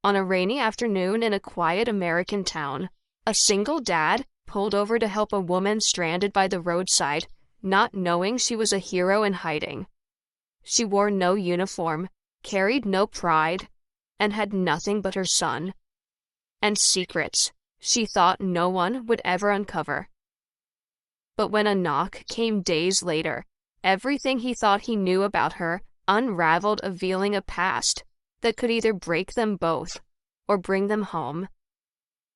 On a rainy afternoon in a quiet American town, a single dad pulled over to help a woman stranded by the roadside, not knowing she was a hero in hiding. She wore no uniform, carried no pride, and had nothing but her son. And secrets she thought no one would ever uncover. But when a knock came days later, everything he thought he knew about her unraveled, revealing a past that could either break them both or bring them home.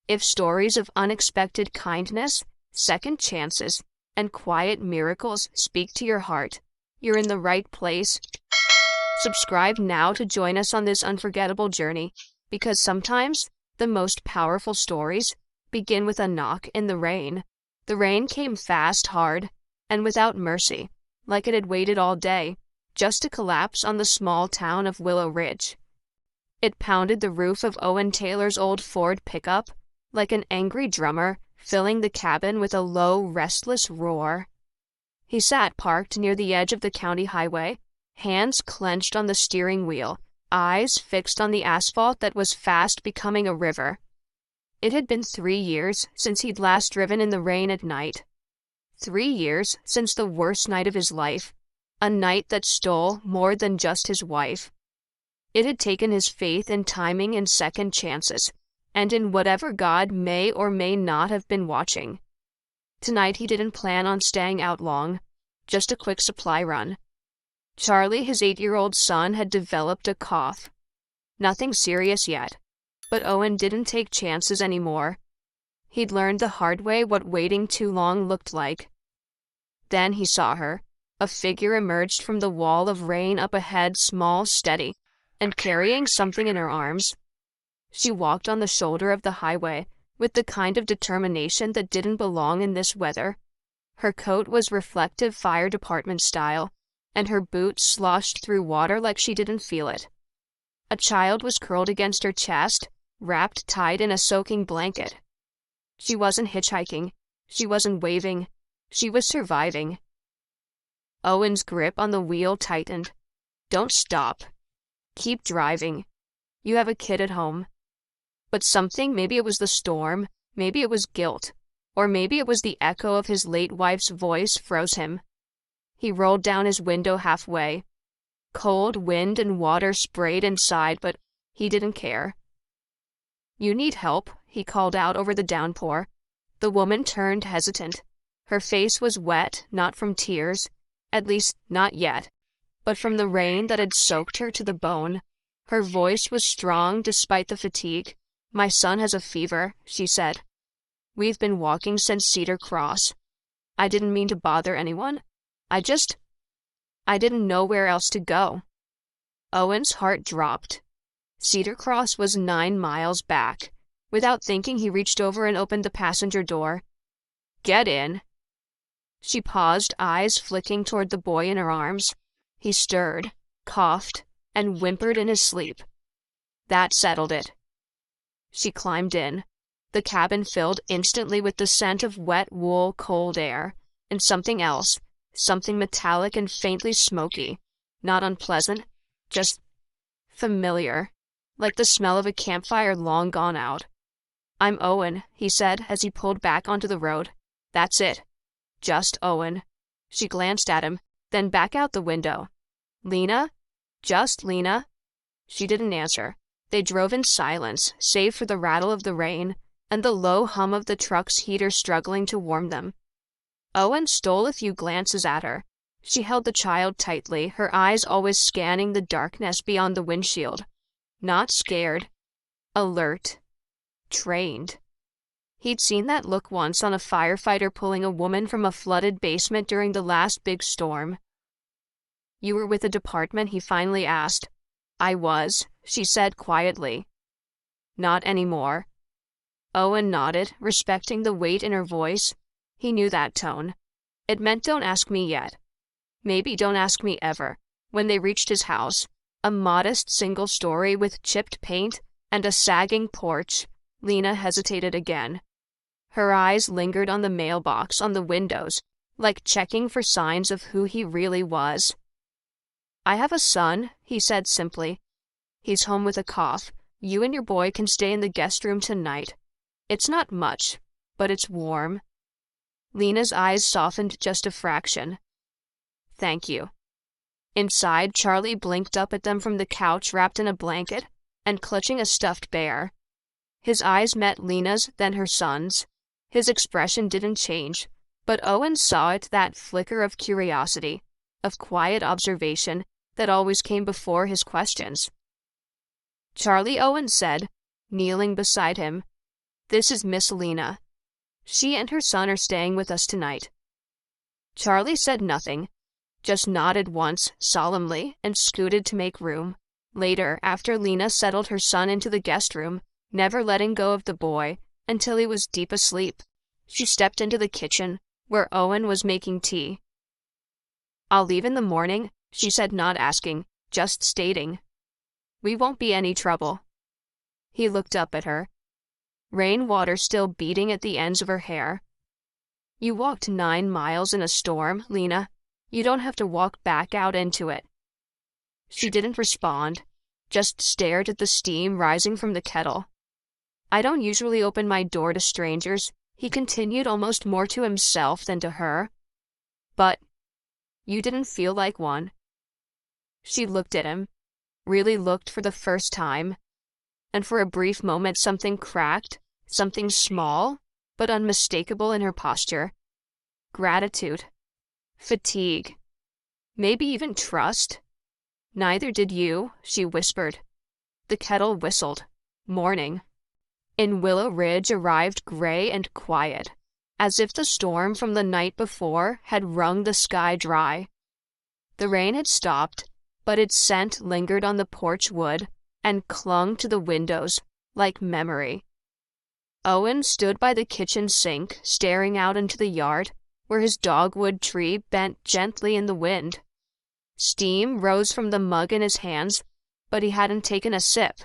If stories of unexpected kindness, second chances, and quiet miracles speak to your heart, you're in the right place. Subscribe now to join us on this unforgettable journey, because sometimes the most powerful stories begin with a knock in the rain. The rain came fast, hard, and without mercy, like it had waited all day, just to collapse on the small town of Willow Ridge. It pounded the roof of Owen Taylor's old Ford pickup like an angry drummer, filling the cabin with a low, restless roar. He sat parked near the edge of the county highway, hands clenched on the steering wheel, eyes fixed on the asphalt that was fast becoming a river. It had been 3 years since he'd last driven in the rain at night. 3 years since the worst night of his life, a night that stole more than just his wife. It had taken his faith in timing and second chances, and in whatever God may or may not have been watching. Tonight he didn't plan on staying out long, just a quick supply run. Charlie, his 8-year-old son, had developed a cough. Nothing serious yet, but Owen didn't take chances anymore. He'd learned the hard way what waiting too long looked like. Then he saw her. A figure emerged from the wall of rain up ahead, small, steady, and carrying something in her arms. She walked on the shoulder of the highway with the kind of determination that didn't belong in this weather. Her coat was reflective fire department style, and her boots sloshed through water like she didn't feel it. A child was curled against her chest, wrapped tight in a soaking blanket. She wasn't hitchhiking. She wasn't waving. She was surviving. Owen's grip on the wheel tightened. Don't stop. Keep driving. You have a kid at home. But something, maybe it was the storm, maybe it was guilt, or maybe it was the echo of his late wife's voice, froze him. He rolled down his window halfway. Cold wind and water sprayed inside, but he didn't care. You need help, he called out over the downpour. The woman turned hesitant. Her face was wet, not from tears, at least not yet, but from the rain that had soaked her to the bone. Her voice was strong despite the fatigue. My son has a fever, she said. We've been walking since Cedar Cross. I didn't mean to bother anyone. I didn't know where else to go. Owen's heart dropped. Cedar Cross was 9 miles back. Without thinking, he reached over and opened the passenger door. Get in. She paused, eyes flicking toward the boy in her arms. He stirred, coughed, and whimpered in his sleep. That settled it. She climbed in. The cabin filled instantly with the scent of wet wool, cold air, and something else, something metallic and faintly smoky. Not unpleasant, just familiar, like the smell of a campfire long gone out. I'm Owen, he said as he pulled back onto the road. That's it. Just Owen. She glanced at him, then back out the window. Lena? Just Lena? She didn't answer. They drove in silence, save for the rattle of the rain and the low hum of the truck's heater struggling to warm them. Owen stole a few glances at her. She held the child tightly, her eyes always scanning the darkness beyond the windshield. Not scared. Alert. Trained. He'd seen that look once on a firefighter pulling a woman from a flooded basement during the last big storm. You were with the department, he finally asked. I was, she said quietly. Not anymore. Owen nodded, respecting the weight in her voice. He knew that tone. It meant don't ask me yet. Maybe don't ask me ever. When they reached his house, a modest single story with chipped paint and a sagging porch, Lena hesitated again. Her eyes lingered on the mailbox, on the windows, like checking for signs of who he really was. I have a son, he said simply. He's home with a cough, You and your boy can stay in the guest room tonight. It's not much, but it's warm." Lena's eyes softened just a fraction. "Thank you." Inside, Charlie blinked up at them from the couch wrapped in a blanket and clutching a stuffed bear. His eyes met Lena's, then her son's. His expression didn't change, but Owen saw it, that flicker of curiosity, of quiet observation that always came before his questions. "Charlie," Owen said, kneeling beside him, "this is Miss Lena. She and her son are staying with us tonight." Charlie said nothing, just nodded once solemnly and scooted to make room. Later, after Lena settled her son into the guest room, never letting go of the boy until he was deep asleep, she stepped into the kitchen, where Owen was making tea. "I'll leave in the morning," she said, not asking, just stating. "We won't be any trouble." He looked up at her, rainwater still beating at the ends of her hair. "You walked 9 miles in a storm, Lena. You don't have to walk back out into it." She didn't respond, just stared at the steam rising from the kettle. "I don't usually open my door to strangers," he continued, almost more to himself than to her. "But you didn't feel like one." She looked at him, really looked for the first time, and for a brief moment something cracked, something small, but unmistakable in her posture. Gratitude. Fatigue. Maybe even trust. "Neither did you," she whispered. The kettle whistled. Morning. In Willow Ridge arrived gray and quiet, as if the storm from the night before had wrung the sky dry. The rain had stopped, but its scent lingered on the porch wood and clung to the windows like memory. Owen stood by the kitchen sink, staring out into the yard, where his dogwood tree bent gently in the wind. Steam rose from the mug in his hands, but he hadn't taken a sip.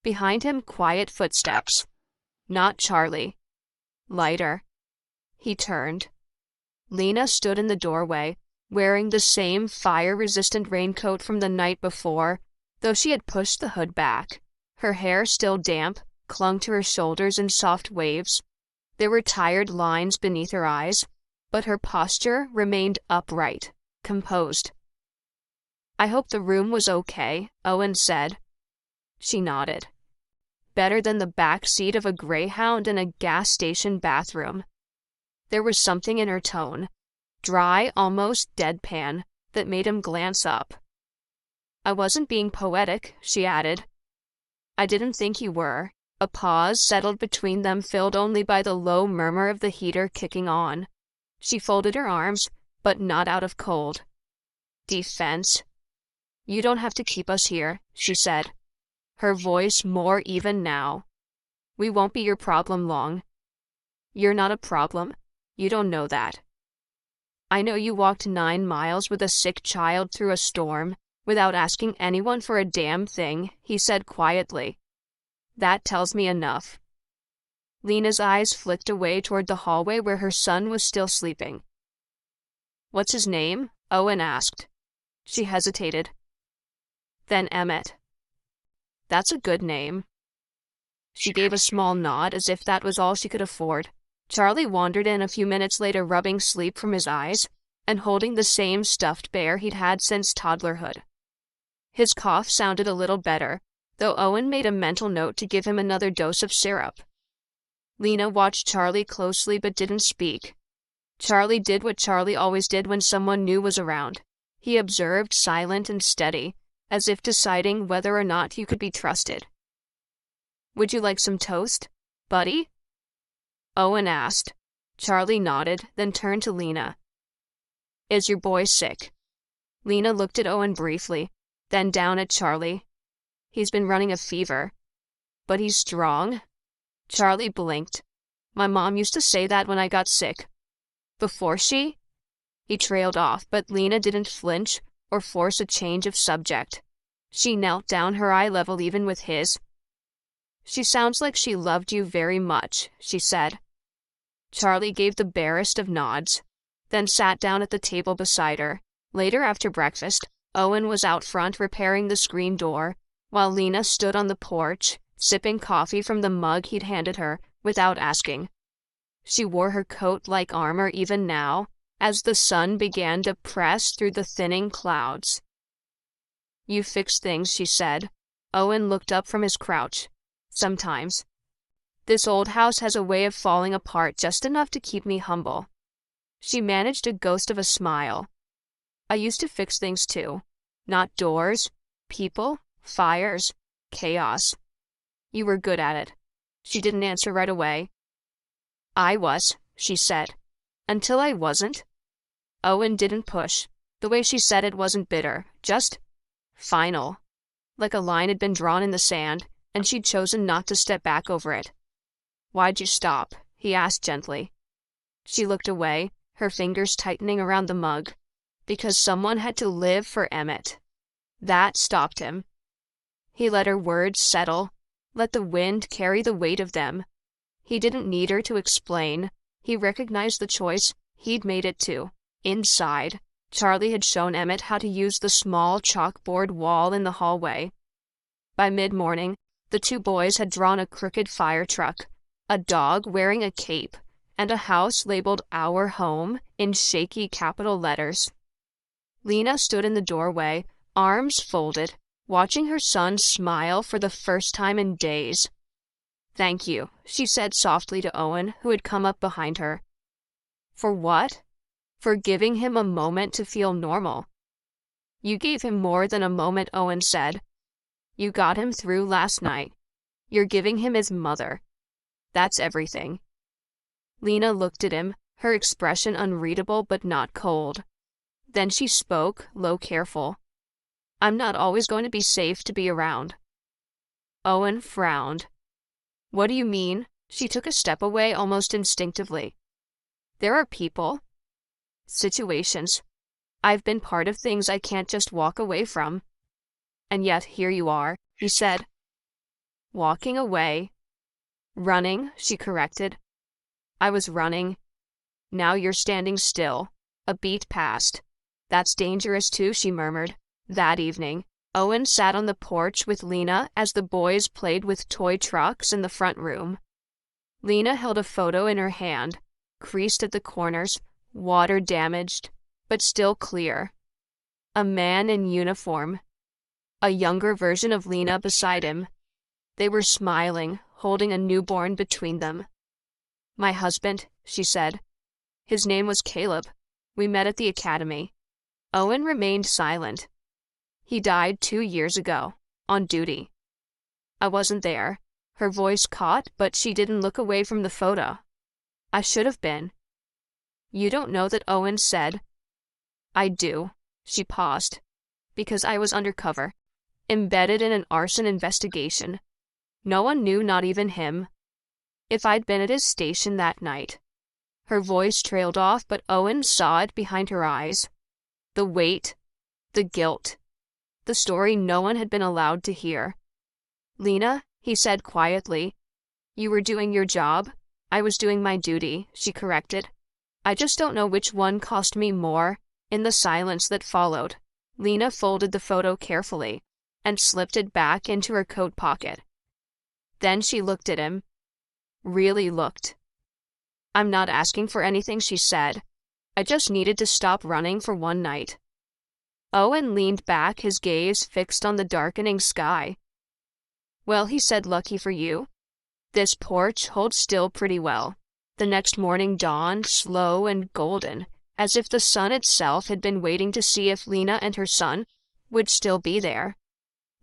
Behind him, quiet footsteps. Not Charlie. Lighter. He turned. Lena stood in the doorway, wearing the same fire-resistant raincoat from the night before, though she had pushed the hood back. Her hair, still damp, clung to her shoulders in soft waves. There were tired lines beneath her eyes, but her posture remained upright, composed. "I hope the room was okay," Owen said. She nodded. Better than the back seat of a Greyhound in a gas station bathroom. There was something in her tone, dry, almost deadpan, that made him glance up. "I wasn't being poetic," she added. "I didn't think you were." A pause settled between them, filled only by the low murmur of the heater kicking on. She folded her arms, but not out of cold. "Defense. You don't have to keep us here," she said, her voice more even now. "We won't be your problem long." "You're not a problem. You don't know that." "I know you walked 9 miles with a sick child through a storm without asking anyone for a damn thing," he said quietly. "That tells me enough." Lena's eyes flicked away toward the hallway where her son was still sleeping. "What's his name?" Owen asked. She hesitated. "Then Emmett." "That's a good name." She gave a small nod, as if that was all she could afford. Charlie wandered in a few minutes later, rubbing sleep from his eyes and holding the same stuffed bear he'd had since toddlerhood. His cough sounded a little better, though Owen made a mental note to give him another dose of syrup. Lena watched Charlie closely but didn't speak. Charlie did what Charlie always did when someone new was around. He observed, silent and steady, as if deciding whether or not you could be trusted. "Would you like some toast, buddy?" Owen asked. Charlie nodded, then turned to Lena. "Is your boy sick?" Lena looked at Owen briefly, then down at Charlie. "He's been running a fever." "But he's strong?" Charlie blinked. "My mom used to say that when I got sick." "Before she?" He trailed off, but Lena didn't flinch or force a change of subject. She knelt down, her eye level even with his. "She sounds like she loved you very much," she said. Charlie gave the barest of nods, then sat down at the table beside her. Later, after breakfast, Owen was out front repairing the screen door, while Lena stood on the porch, sipping coffee from the mug he'd handed her without asking. She wore her coat like armor even now, as the sun began to press through the thinning clouds. "You fix things," she said. Owen looked up from his crouch. "Sometimes. This old house has a way of falling apart just enough to keep me humble." She managed a ghost of a smile. "I used to fix things too. Not doors, people, fires, chaos. You were good at it." She didn't answer right away. "I was," she said. "Until I wasn't." Owen didn't push. The way she said it wasn't bitter, just final. Like a line had been drawn in the sand, and she'd chosen not to step back over it. "Why'd you stop?" he asked gently. She looked away, her fingers tightening around the mug. "Because someone had to live for Emmett." That stopped him. He let her words settle, let the wind carry the weight of them. He didn't need her to explain. He recognized the choice he'd made it too. Inside, Charlie had shown Emmett how to use the small chalkboard wall in the hallway. By mid-morning, the two boys had drawn a crooked fire truck, a dog wearing a cape, and a house labeled "Our Home" in shaky capital letters. Lena stood in the doorway, arms folded, watching her son smile for the first time in days. "Thank you," she said softly to Owen, who had come up behind her. "For what?" "For giving him a moment to feel normal." "You gave him more than a moment," Owen said. "You got him through last night. You're giving him his mother. That's everything." Lena looked at him, her expression unreadable but not cold. Then she spoke, low, careful. "I'm not always going to be safe to be around." Owen frowned. "What do you mean?" She took a step away almost instinctively. "There are people, situations. I've been part of things I can't just walk away from." "And yet here you are," he said. "Walking away." "Running," she corrected. "I was running. Now you're standing still, a beat past." "That's dangerous too," she murmured. That evening, Owen sat on the porch with Lena as the boys played with toy trucks in the front room. Lena held a photo in her hand, creased at the corners, water damaged, but still clear. A man in uniform. A younger version of Lena beside him. They were smiling, holding a newborn between them. "My husband," she said. "His name was Caleb. We met at the academy." Owen remained silent. "He died 2 years ago, on duty." "I wasn't there." Her voice caught, but she didn't look away from the photo. "I should have been." "You don't know that," Owen said. "I do." She paused. "Because I was undercover, embedded in an arson investigation. No one knew, not even him. If I'd been at his station that night." Her voice trailed off, but Owen saw it behind her eyes. The weight, the guilt, the story no one had been allowed to hear. "Lena," he said quietly, "you were doing your job. I was doing my duty," she corrected. "I just don't know which one cost me more." In the silence that followed, Lena folded the photo carefully and slipped it back into her coat pocket. Then she looked at him. Really looked. "I'm not asking for anything," she said. "I just needed to stop running for one night." Owen leaned back, his gaze fixed on the darkening sky. "Well," he said, "lucky for you. This porch holds still pretty well." The next morning dawned, slow and golden, as if the sun itself had been waiting to see if Lena and her son would still be there.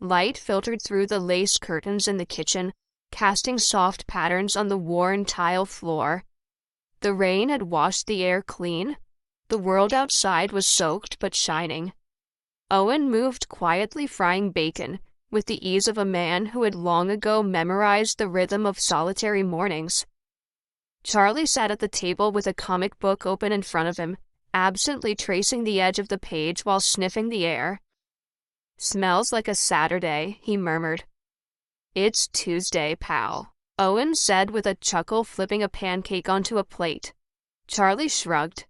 Light filtered through the lace curtains in the kitchen, casting soft patterns on the worn tile floor. The rain had washed the air clean. The world outside was soaked but shining. Owen moved quietly, frying bacon, with the ease of a man who had long ago memorized the rhythm of solitary mornings. Charlie sat at the table with a comic book open in front of him, absently tracing the edge of the page while sniffing the air. "Smells like a Saturday," he murmured. "It's Tuesday, pal," Owen said with a chuckle, flipping a pancake onto a plate. Charlie shrugged.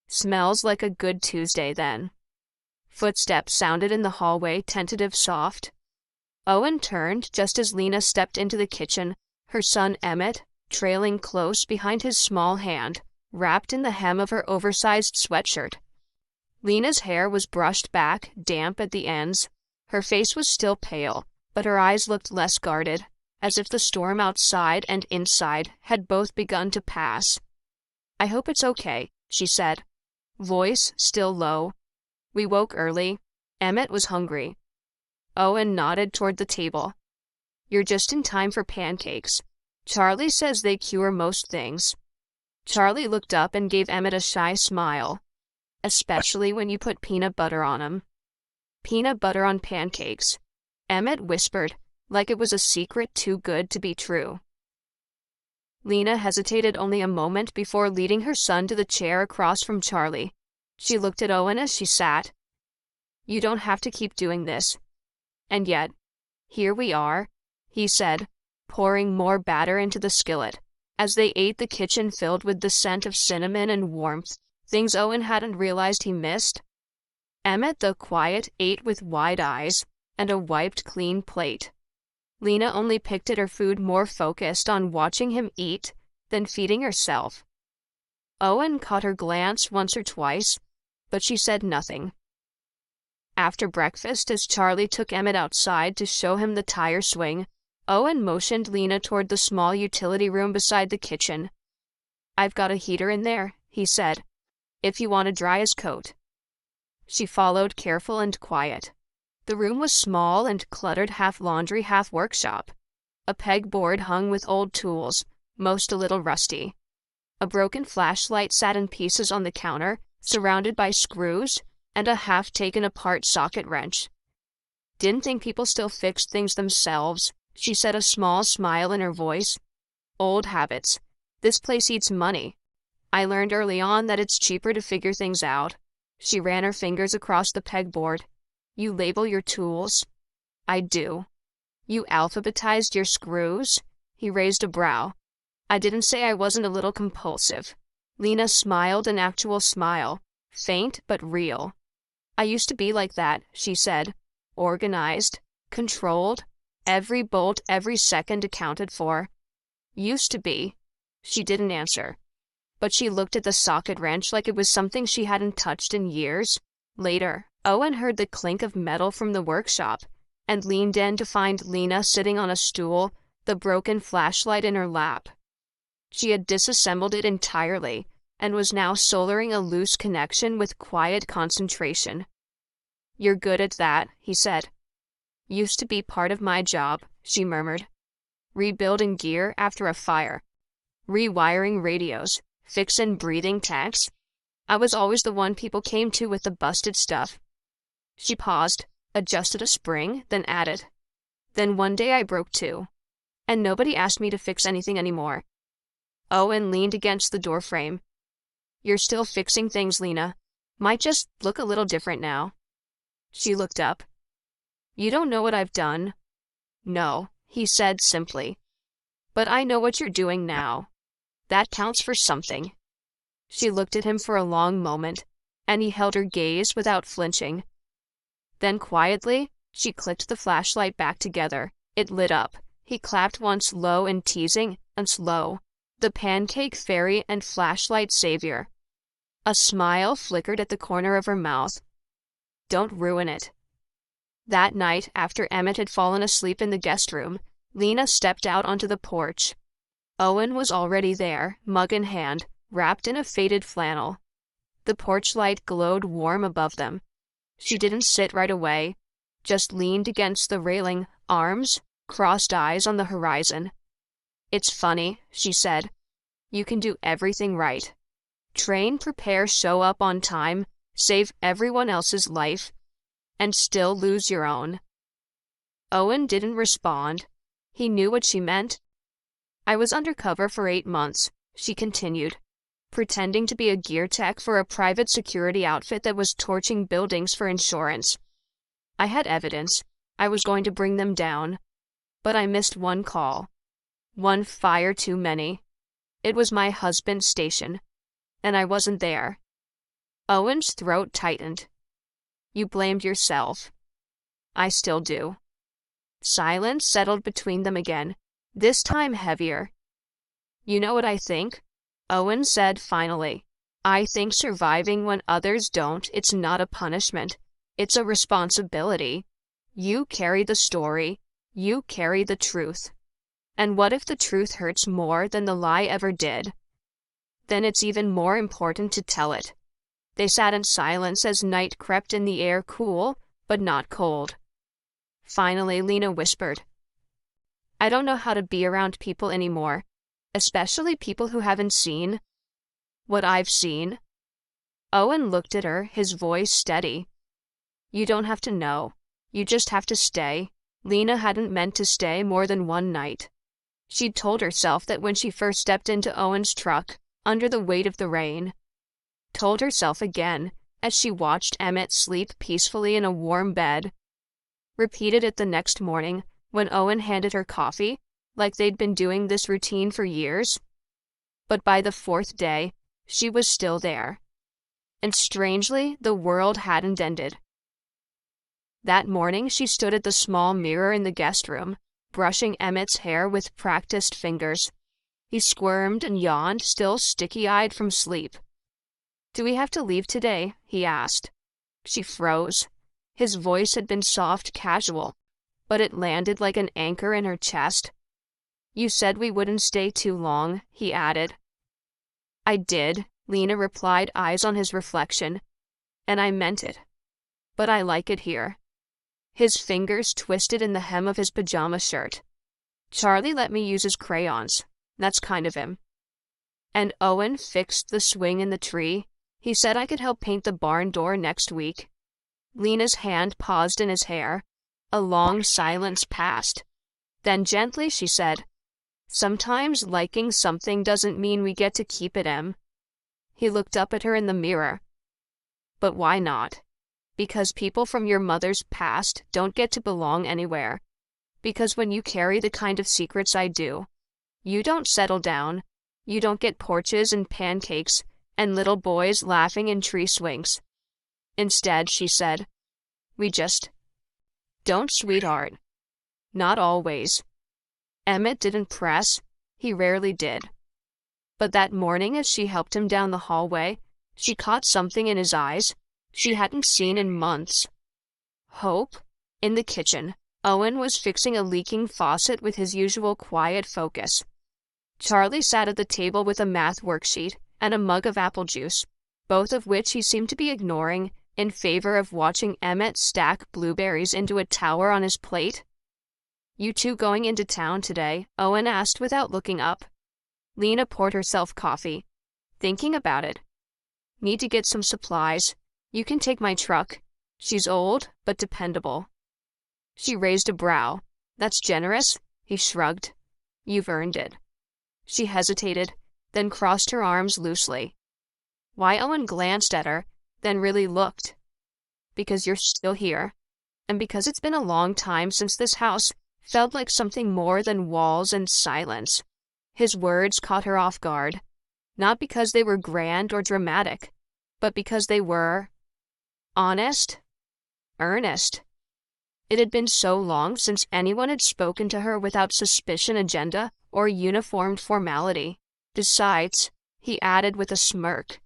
"Smells like a good Tuesday, then." Footsteps sounded in the hallway, tentative, soft. Owen turned just as Lena stepped into the kitchen, her son Emmett trailing close behind his small hand, wrapped in the hem of her oversized sweatshirt. Lena's hair was brushed back, damp at the ends. Her face was still pale, but her eyes looked less guarded, as if the storm outside and inside had both begun to pass. "I hope it's okay," she said, voice still low. "We woke early. Emmett was hungry." Owen nodded toward the table. "You're just in time for pancakes. Charlie says they cure most things." Charlie looked up and gave Emmett a shy smile. "Especially when you put peanut butter on 'em." "Peanut butter on pancakes," Emmett whispered, like it was a secret too good to be true. Lena hesitated only a moment before leading her son to the chair across from Charlie. She looked at Owen as she sat. "You don't have to keep doing this." "And yet, here we are," he said, pouring more batter into the skillet. As they ate, the kitchen filled with the scent of cinnamon and warmth, things Owen hadn't realized he missed. Emmett, the quiet, ate with wide eyes and a wiped clean plate. Lena only picked at her food, more focused on watching him eat than feeding herself. Owen caught her glance once or twice, but she said nothing. After breakfast, as Charlie took Emmett outside to show him the tire swing, Owen motioned Lena toward the small utility room beside the kitchen. "I've got a heater in there," he said, "if you want to dry his coat." She followed, careful and quiet. The room was small and cluttered, half laundry, half workshop. A pegboard hung with old tools, most a little rusty. A broken flashlight sat in pieces on the counter, surrounded by screws and a half-taken-apart socket wrench. "Didn't think people still fixed things themselves," she said, a small smile in her voice. "Old habits. This place eats money. I learned early on that it's cheaper to figure things out." She ran her fingers across the pegboard. "You label your tools?" "I do." "You alphabetized your screws?" He raised a brow. "I didn't say I wasn't a little compulsive." Lena smiled, an actual smile, faint but real. "I used to be like that," she said. "Organized, controlled, every bolt, every second accounted for." "Used to be." She didn't answer, but she looked at the socket wrench like it was something she hadn't touched in years. Later, Owen heard the clink of metal from the workshop and leaned in to find Lena sitting on a stool, the broken flashlight in her lap. She had disassembled it entirely and was now soldering a loose connection with quiet concentration. "You're good at that," he said. "Used to be part of my job," she murmured. "Rebuilding gear after a fire, rewiring radios, fixin' breathing tanks. I was always the one people came to with the busted stuff." She paused, adjusted a spring, then added, "Then one day I broke too, and nobody asked me to fix anything anymore." Owen leaned against the doorframe. "You're still fixing things, Lena. Might just look a little different now." She looked up. "You don't know what I've done." "No," he said simply. "But I know what you're doing now. That counts for something." She looked at him for a long moment, and he held her gaze without flinching. Then quietly, she clicked the flashlight back together. It lit up. He clapped once, low and teasing, and slow. The pancake fairy and flashlight savior. A smile flickered at the corner of her mouth. "Don't ruin it." That night, after Emmett had fallen asleep in the guest room, Lena stepped out onto the porch. Owen was already there, mug in hand, wrapped in a faded flannel. The porch light glowed warm above them. She didn't sit right away, just leaned against the railing, arms, crossed eyes on the horizon. "It's funny," she said. "You can do everything right. Train, prepare, show up on time, save everyone else's life, and still lose your own." Owen didn't respond. He knew what she meant. "I was undercover for 8 months, she continued, pretending to be a gear tech for a private security outfit that was torching buildings for insurance. I had evidence. I was going to bring them down. But I missed one call. One fire too many. It was my husband's station, and I wasn't there." Owen's throat tightened. "You blamed yourself." "I still do." Silence settled between them again, this time heavier. "You know what I think?" Owen said finally. "I think surviving when others don't, it's not a punishment. It's a responsibility. You carry the story. You carry the truth. And what if the truth hurts more than the lie ever did? Then it's even more important to tell it." They sat in silence as night crept in, the air cool, but not cold. Finally, Lena whispered, "I don't know how to be around people anymore, especially people who haven't seen what I've seen." Owen looked at her, his voice steady. "You don't have to know. You just have to stay." Lena hadn't meant to stay more than one night. She'd told herself that when she first stepped into Owen's truck, under the weight of the rain. Told herself again as she watched Emmett sleep peacefully in a warm bed. Repeated it the next morning when Owen handed her coffee, like they'd been doing this routine for years. But by the fourth day, she was still there. And strangely, the world hadn't ended. That morning, she stood at the small mirror in the guest room, brushing Emmett's hair with practiced fingers. He squirmed and yawned, still sticky-eyed from sleep. "Do we have to leave today?" he asked. She froze. His voice had been soft, casual, but it landed like an anchor in her chest. "You said we wouldn't stay too long," he added. "I did," Lena replied, eyes on his reflection. "And I meant it. But I like it here." His fingers twisted in the hem of his pajama shirt. "Charlie let me use his crayons. That's kind of him." And Owen fixed the swing in the tree. He said I could help paint the barn door next week. Lena's hand paused in his hair. A long silence passed. Then gently she said, "Sometimes liking something doesn't mean we get to keep it, Em." He looked up at her in the mirror. "But why not?" "Because people from your mother's past don't get to belong anywhere. Because when you carry the kind of secrets I do, you don't settle down. You don't get porches and pancakes and little boys laughing in tree swings. Instead," she said, "we just don't, sweetheart. Not always." Emmett didn't press. He rarely did. But that morning, as she helped him down the hallway, she caught something in his eyes she hadn't seen in months. Hope. In the kitchen, Owen was fixing a leaking faucet with his usual quiet focus. Charlie sat at the table with a math worksheet and a mug of apple juice, both of which he seemed to be ignoring in favor of watching Emmett stack blueberries into a tower on his plate. "You two going into town today?" Owen asked without looking up. Lena poured herself coffee. "Thinking about it. Need to get some supplies. You can take my truck. She's old, but dependable." She raised a brow. "That's generous," he shrugged. "You've earned it." She hesitated, then crossed her arms loosely. Why? Owen glanced at her, then really looked. "Because you're still here, and because it's been a long time since this house felt like something more than walls and silence." His words caught her off guard, not because they were grand or dramatic, but because they were honest, earnest. It had been so long since anyone had spoken to her without suspicion, agenda, or uniformed formality. "Besides," he added with a smirk,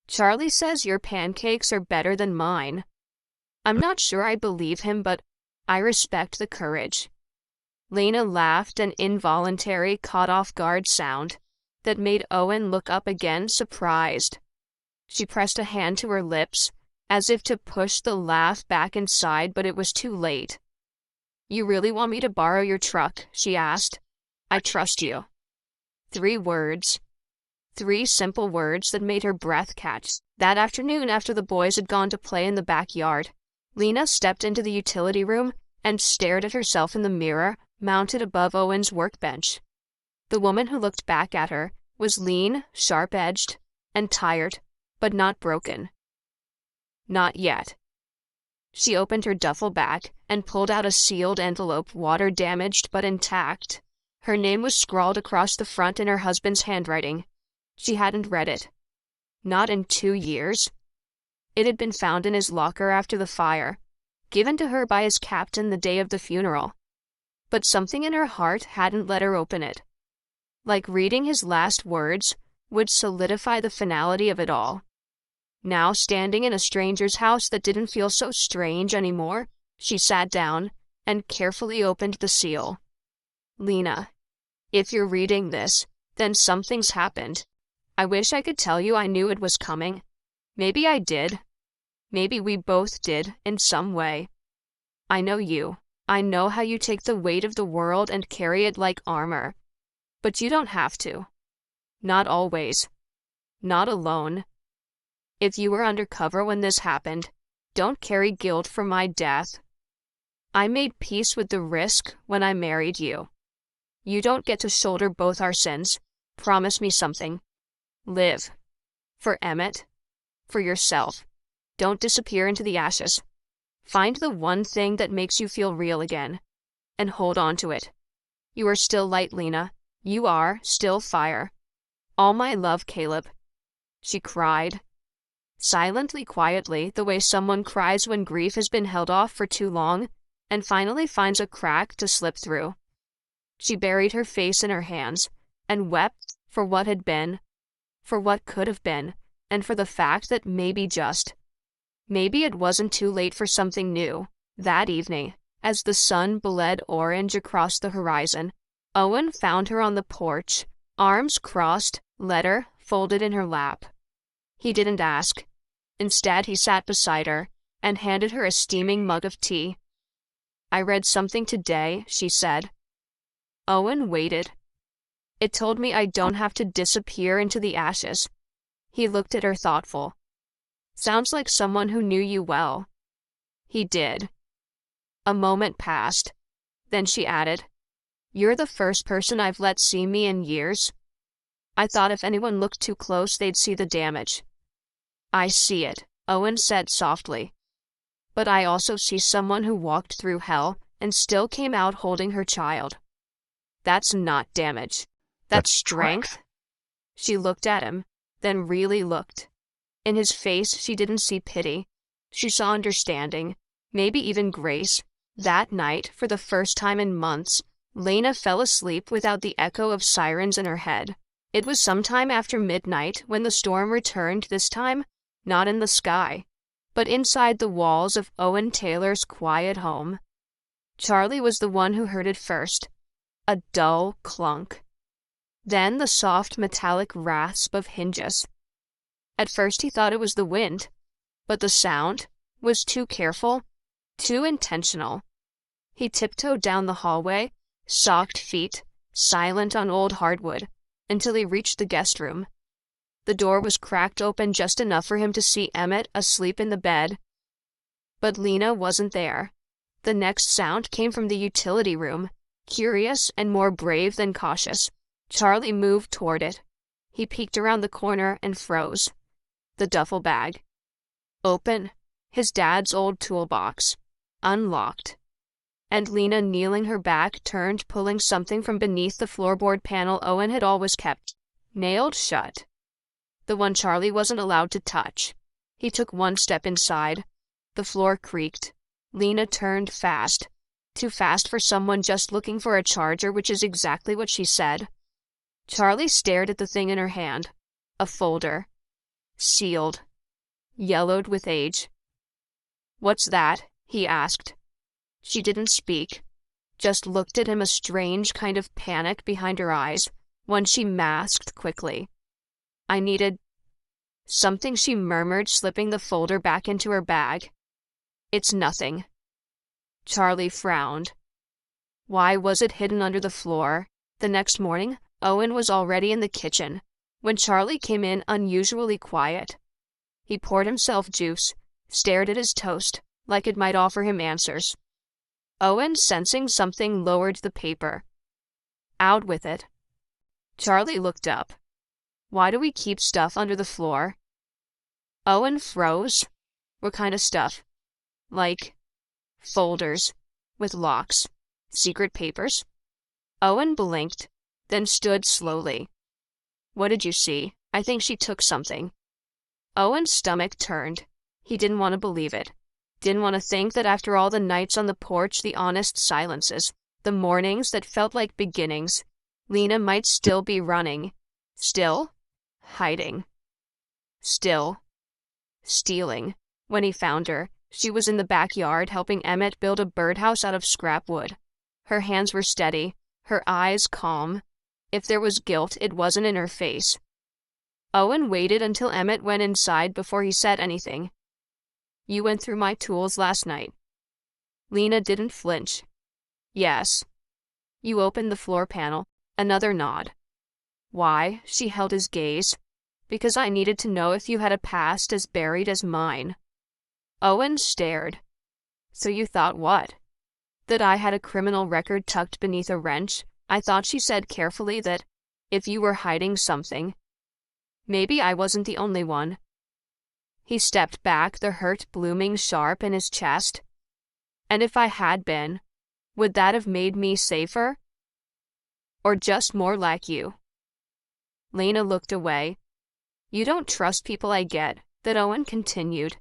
"Charlie says your pancakes are better than mine." I'm not sure I believe him, but I respect the courage. Lena laughed, an involuntary, caught-off-guard sound that made Owen look up again, surprised. She pressed a hand to her lips, as if to push the laugh back inside, but it was too late. "You really want me to borrow your truck?" she asked. "I trust you." 3 words. 3 simple words that made her breath catch. That afternoon, after the boys had gone to play in the backyard, Lena stepped into the utility room and stared at herself in the mirror mounted above Owen's workbench. The woman who looked back at her was lean, sharp-edged, and tired, but not broken. Not yet. She opened her duffel bag and pulled out a sealed envelope, water-damaged but intact. Her name was scrawled across the front in her husband's handwriting. She hadn't read it. Not in 2 years. It had been found in his locker after the fire, given to her by his captain the day of the funeral. but something in her heart hadn't let her open it. Like reading his last words would solidify the finality of it all. Now, standing in a stranger's house that didn't feel so strange anymore, she sat down and carefully opened the seal. Lena, if you're reading this, then something's happened. I wish I could tell you I knew it was coming. Maybe I did. Maybe we both did, in some way. I know you. I know how you take the weight of the world and carry it like armor. But you don't have to. Not always. Not alone. If you were undercover when this happened, don't carry guilt for my death. I made peace with the risk when I married you. You don't get to shoulder both our sins. Promise me something. Live. For Emmett. For yourself. Don't disappear into the ashes. Find the one thing that makes you feel real again, and hold on to it. You are still light, Lena. You are still fire. All my love, Caleb. She cried. Silently, quietly, the way someone cries when grief has been held off for too long, and finally finds a crack to slip through. She buried her face in her hands, and wept for what had been, for what could have been, and for the fact that maybe it wasn't too late for something new. That evening, as the sun bled orange across the horizon, Owen found her on the porch, arms crossed, letter folded in her lap. He didn't ask. Instead, he sat beside her and handed her a steaming mug of tea. I read something today, she said. Owen waited. It told me I don't have to disappear into the ashes. He looked at her thoughtful. Sounds like someone who knew you well. He did. A moment passed. Then she added, You're the first person I've let see me in years. I thought if anyone looked too close, they'd see the damage. I see it, Owen said softly. But I also see someone who walked through hell and still came out holding her child. That's not damage. That's strength. She looked at him, then really looked. In his face, she didn't see pity. She saw understanding, maybe even grace. That night, for the first time in months, Lena fell asleep without the echo of sirens in her head. It was sometime after midnight when the storm returned this time, not in the sky, but inside the walls of Owen Taylor's quiet home. Charlie was the one who heard it first, a dull clunk. Then the soft metallic rasp of hinges. At first he thought it was the wind, but the sound was too careful, too intentional. He tiptoed down the hallway, socked feet, silent on old hardwood, until he reached the guest room. The door was cracked open just enough for him to see Emmett asleep in the bed. But Lena wasn't there. The next sound came from the utility room, curious and more brave than cautious. Charlie moved toward it. He peeked around the corner and froze. The duffel bag. Open. His dad's old toolbox. Unlocked. And Lena, kneeling her back, turned, pulling something from beneath the floorboard panel Owen had always kept. Nailed shut. The one Charlie wasn't allowed to touch. He took one step inside. The floor creaked. Lena turned fast. Too fast for someone just looking for a charger, which is exactly what she said. Charlie stared at the thing in her hand. A folder. Sealed. Yellowed with age. What's that? He asked. She didn't speak, just looked at him, a strange kind of panic behind her eyes, one she masked quickly. I needed something, she murmured, slipping the folder back into her bag. It's nothing. Charlie frowned. Why was it hidden under the floor? The next morning, Owen was already in the kitchen, when Charlie came in unusually quiet. He poured himself juice, stared at his toast, like it might offer him answers. Owen, sensing something, lowered the paper. Out with it. Charlie looked up. Why do we keep stuff under the floor? Owen froze. What kind of stuff? Like folders with locks. Secret papers? Owen blinked, then stood slowly. What did you see? I think she took something. Owen's stomach turned. He didn't want to believe it. Didn't want to think that after all the nights on the porch, the honest silences, The mornings that felt like beginnings. Lena might still be running. Still hiding. Still stealing. When he found her, she was in the backyard helping Emmett build a birdhouse out of scrap wood. Her hands were steady, her eyes calm. If there was guilt, it wasn't in her face. Owen waited until Emmett went inside before he said anything. "You went through my tools last night." Lena didn't flinch. "Yes." "You opened the floor panel." Another nod. "Why?" She held his gaze. "Because I needed to know if you had a past as buried as mine." Owen stared. "So you thought what? That I had a criminal record tucked beneath a wrench?" I thought she said carefully that if you were hiding something, maybe I wasn't the only one. He stepped back, the hurt blooming sharp in his chest. "And if I had been, would that have made me safer? Or just more like you?" Lena looked away. "You don't trust people, I get that," Owen continued.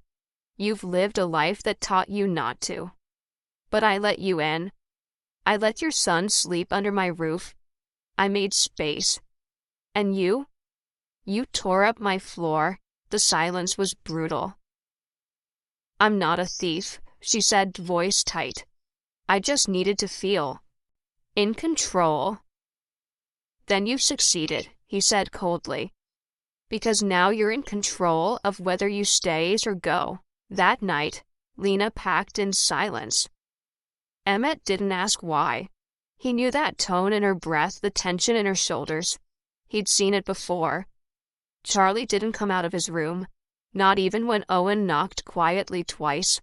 "You've lived a life that taught you not to. But I let you in. I let your son sleep under my roof. I made space. And you tore up my floor." The silence was brutal. "I'm not a thief," she said, voice tight. "I just needed to feel in control." "Then you've succeeded," he said coldly. "Because now you're in control of whether you stay or go." That night, Lena packed in silence. Emmett didn't ask why. He knew that tone in her breath, the tension in her shoulders. He'd seen it before. Charlie didn't come out of his room, not even when Owen knocked quietly twice.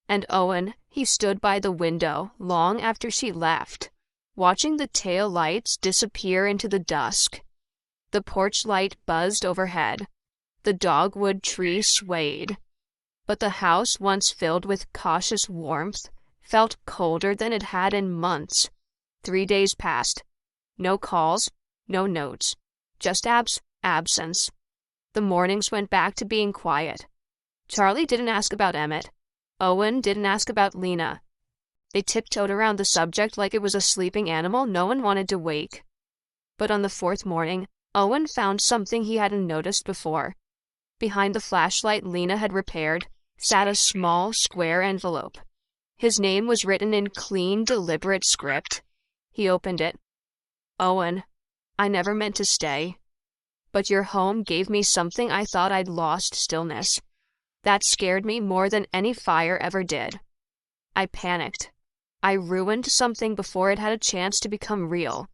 And Owen, he stood by the window long after she left, watching the tail lights disappear into the dusk. The porch light buzzed overhead. The dogwood tree swayed. But the house, once filled with cautious warmth, felt colder than it had in months. 3 days passed. No calls, no notes, just absence. The mornings went back to being quiet. Charlie didn't ask about Emmett. Owen didn't ask about Lena. They tiptoed around the subject like it was a sleeping animal no one wanted to wake. But on the 4th morning, Owen found something he hadn't noticed before. Behind the flashlight Lena had repaired sat a small, square envelope. His name was written in clean, deliberate script. He opened it. "Owen, I never meant to stay. But your home gave me something I thought I'd lost: stillness. That scared me more than any fire ever did. I panicked. I ruined something before it had a chance to become real.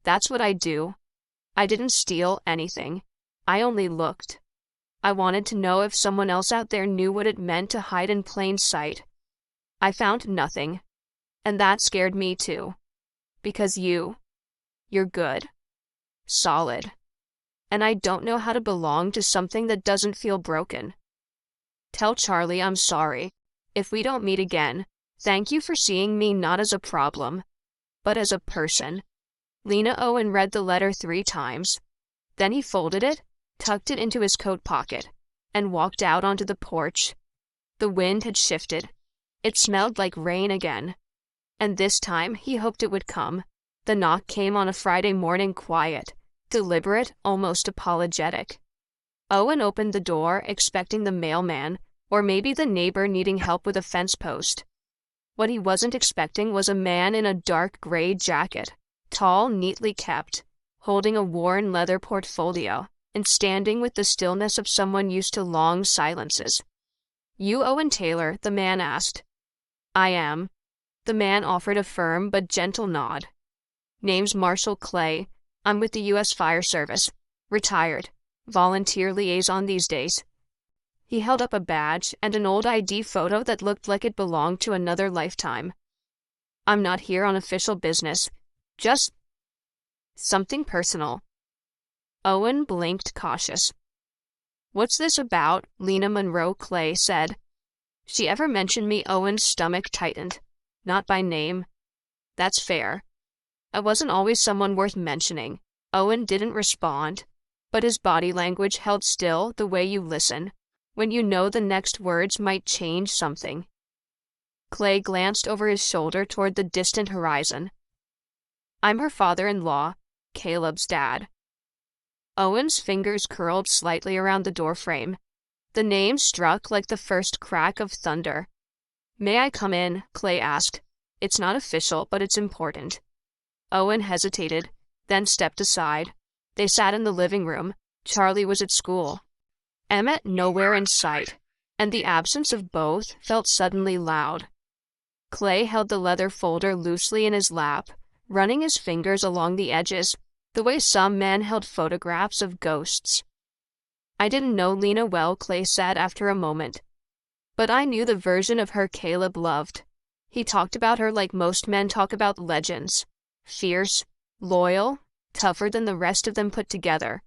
That's what I do. I didn't steal anything. I only looked. I wanted to know if someone else out there knew what it meant to hide in plain sight. I found nothing. And that scared me too. Because you're good. Solid. And I don't know how to belong to something that doesn't feel broken. Tell Charlie I'm sorry. If we don't meet again, thank you for seeing me not as a problem, but as a person." Lena Owen read the letter 3 times. Then he folded it, tucked it into his coat pocket, and walked out onto the porch. The wind had shifted. It smelled like rain again. And this time he hoped it would come. The knock came on a Friday morning, quiet, deliberate, almost apologetic. Owen opened the door, expecting the mailman, or maybe the neighbor needing help with a fence post. What he wasn't expecting was a man in a dark gray jacket, tall, neatly kept, holding a worn leather portfolio, and standing with the stillness of someone used to long silences. "You Owen Taylor?" the man asked. "I am." The man offered a firm but gentle nod. "Name's Marshall Clay. I'm with the U.S. Fire Service. Retired. Volunteer liaison these days." He held up a badge and an old ID photo that looked like it belonged to another lifetime. "I'm not here on official business. Just something personal." Owen blinked, cautious. "What's this about?" Lena Monroe Clay said. She ever mentioned me? Owen's stomach tightened. Not by name. That's fair. I wasn't always someone worth mentioning. Owen didn't respond, but his body language held still, the way you listen, when you know the next words might change something. Clay glanced over his shoulder toward the distant horizon. I'm her father-in-law, Caleb's dad. Owen's fingers curled slightly around the doorframe. The name struck like the first crack of thunder. May I come in? Clay asked. It's not official, but it's important. Owen hesitated, then stepped aside. They sat in the living room. Charlie was at school. Emmett nowhere in sight, and the absence of both felt suddenly loud. Clay held the leather folder loosely in his lap, running his fingers along the edges, the way some men held photographs of ghosts. I didn't know Lena well, Clay said after a moment. But I knew the version of her Caleb loved. He talked about her like most men talk about legends. Fierce, loyal, tougher than the rest of them put together.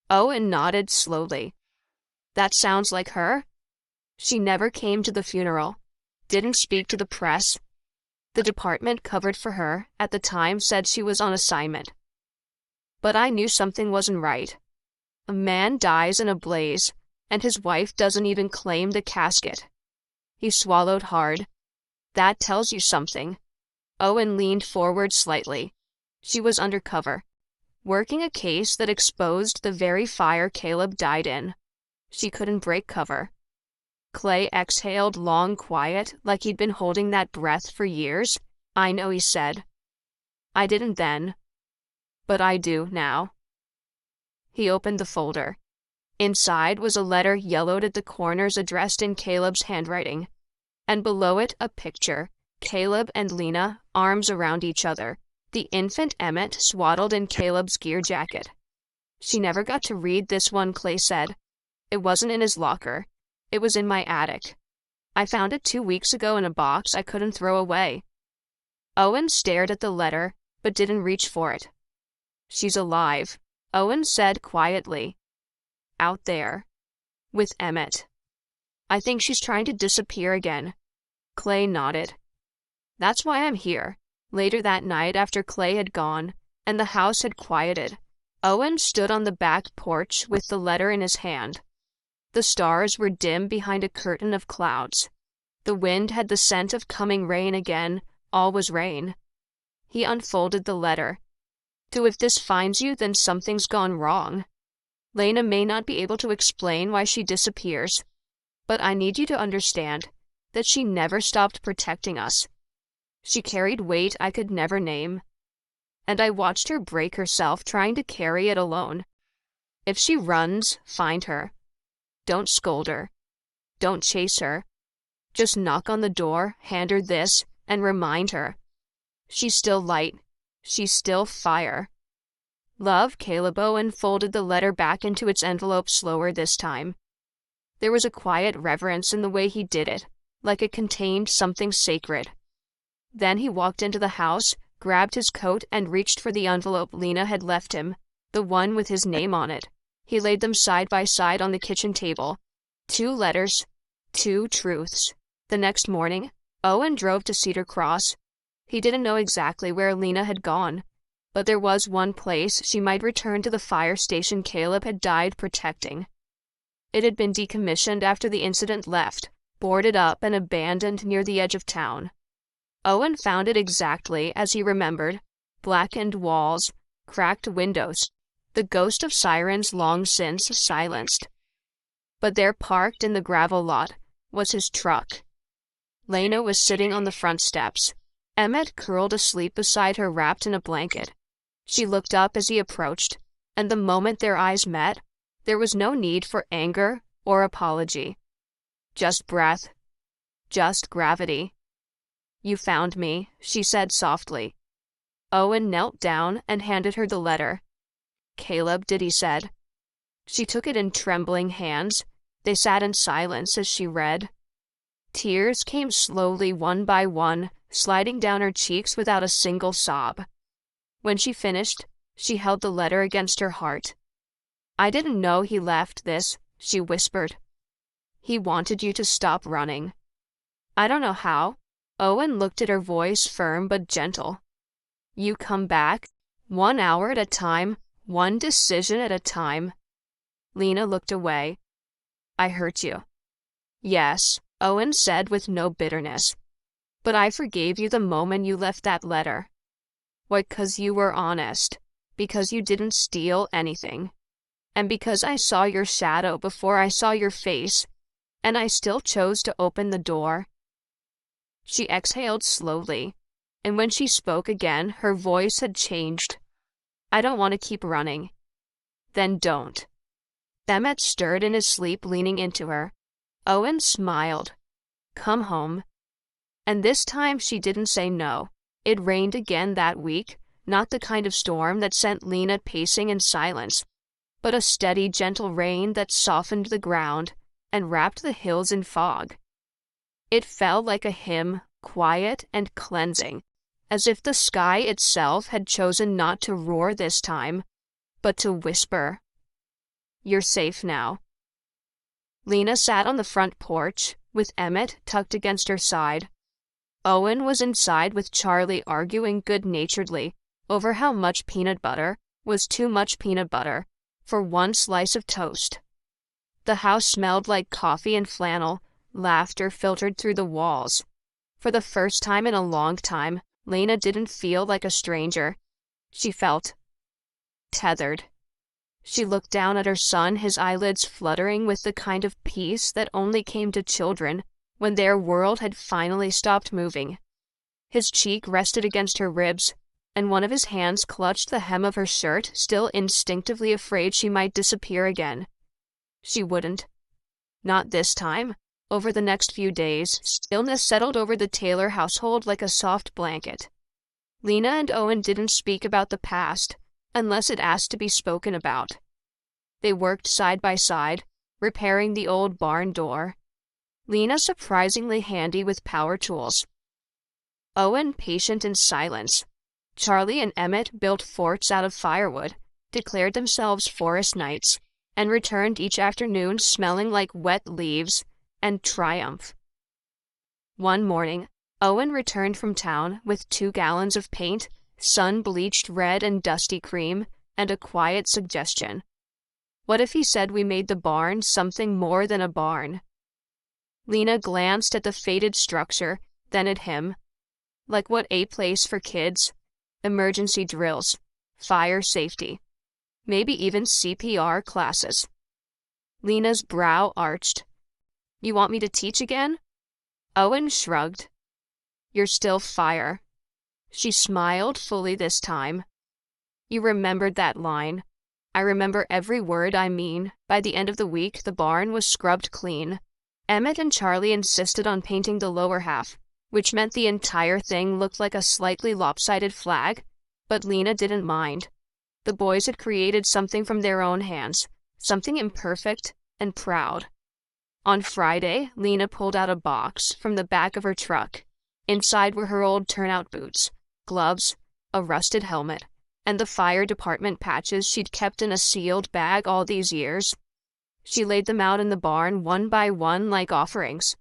Owen nodded slowly. That sounds like her? She never came to the funeral. Didn't speak to the press. The department covered for her at the time said she was on assignment. But I knew something wasn't right. A man dies in a blaze, and his wife doesn't even claim the casket. He swallowed hard. That tells you something. Owen leaned forward slightly. She was undercover, working a case that exposed the very fire Caleb died in. She couldn't break cover. Clay exhaled long, quiet, like he'd been holding that breath for years. I know, he said. I didn't then, but I do now. He opened the folder. Inside was a letter yellowed at the corners addressed in Caleb's handwriting, and below it a picture, Caleb and Lena, arms around each other, the infant Emmett swaddled in Caleb's gear jacket. She never got to read this one, Clay said. It wasn't in his locker. It was in my attic. I found it 2 weeks ago in a box I couldn't throw away. Owen stared at the letter, but didn't reach for it. She's alive, Owen said quietly. Out there. With Emmett. I think she's trying to disappear again. Clay nodded. That's why I'm here. Later that night, after Clay had gone, and the house had quieted, Owen stood on the back porch with the letter in his hand. The stars were dim behind a curtain of clouds. The wind had the scent of coming rain again. All was rain. He unfolded the letter. So if this finds you, then something's gone wrong. Lena may not be able to explain why she disappears, but I need you to understand that she never stopped protecting us. She carried weight I could never name, and I watched her break herself trying to carry it alone. If she runs, find her. Don't scold her. Don't chase her. Just knock on the door, hand her this, and remind her. She's still light. She's still fire. Love, Caleb. Owen folded the letter back into its envelope slower this time. There was a quiet reverence in the way he did it, like it contained something sacred. Then he walked into the house, grabbed his coat, and reached for the envelope Lena had left him, the one with his name on it. He laid them side by side on the kitchen table. 2 letters, 2 truths. The next morning, Owen drove to Cedar Cross. He didn't know exactly where Lena had gone, but there was one place she might return to, the fire station Caleb had died protecting. It had been decommissioned after the incident left, boarded up and abandoned near the edge of town. Owen found it exactly as he remembered. Blackened walls, cracked windows, the ghost of sirens long since silenced. But there, parked in the gravel lot, was his truck. Lena was sitting on the front steps. Emmett curled asleep beside her, wrapped in a blanket. She looked up as he approached, and the moment their eyes met, there was no need for anger or apology. Just breath. Just gravity. You found me, she said softly. Owen knelt down and handed her the letter. Caleb did, he said. She took it in trembling hands. They sat in silence as she read. Tears came slowly, one by one, sliding down her cheeks without a single sob. When she finished, she held the letter against her heart. I didn't know he left this, she whispered. He wanted you to stop running. I don't know how. Owen looked at her, voice firm but gentle. You come back, 1 hour at a time, one decision at a time. Lena looked away. I hurt you. Yes, Owen said with no bitterness. But I forgave you the moment you left that letter. Why, 'cause you were honest. Because you didn't steal anything. And because I saw your shadow before I saw your face, and I still chose to open the door." She exhaled slowly, and when she spoke again, her voice had changed. "I don't want to keep running." "Then don't." Emmett stirred in his sleep, leaning into her. Owen smiled. "Come home." And this time she didn't say no. It rained again that week, not the kind of storm that sent Lena pacing in silence, but a steady, gentle rain that softened the ground and wrapped the hills in fog. It fell like a hymn, quiet and cleansing, as if the sky itself had chosen not to roar this time, but to whisper, "You're safe now." Lena sat on the front porch, with Emmett tucked against her side. Owen was inside with Charlie arguing good-naturedly over how much peanut butter was too much peanut butter for one slice of toast. The house smelled like coffee and flannel. Laughter filtered through the walls. For the first time in a long time, Lena didn't feel like a stranger. She felt tethered. She looked down at her son, his eyelids fluttering with the kind of peace that only came to children when their world had finally stopped moving. His cheek rested against her ribs, and one of his hands clutched the hem of her shirt, still instinctively afraid she might disappear again. She wouldn't. Not this time. Over the next few days, stillness settled over the Taylor household like a soft blanket. Lena and Owen didn't speak about the past, unless it asked to be spoken about. They worked side by side, repairing the old barn door. Lena surprisingly handy with power tools. Owen patient in silence. Charlie and Emmett built forts out of firewood, declared themselves forest knights, and returned each afternoon smelling like wet leaves and triumph. One morning, Owen returned from town with 2 gallons of paint, sun-bleached red and dusty cream, and a quiet suggestion. What if he said we made the barn something more than a barn? Lena glanced at the faded structure, then at him. Like what a place for kids, emergency drills, fire safety, maybe even CPR classes. Lena's brow arched. "You want me to teach again?" Owen shrugged. "You're still fire." She smiled fully this time. "You remembered that line. I remember every word I mean." By the end of the week, the barn was scrubbed clean. Emmett and Charlie insisted on painting the lower half, which meant the entire thing looked like a slightly lopsided flag, but Lena didn't mind. The boys had created something from their own hands, something imperfect and proud. On Friday, Lena pulled out a box from the back of her truck. Inside were her old turnout boots, gloves, a rusted helmet, and the fire department patches she'd kept in a sealed bag all these years. She laid them out in the barn one by one like offerings.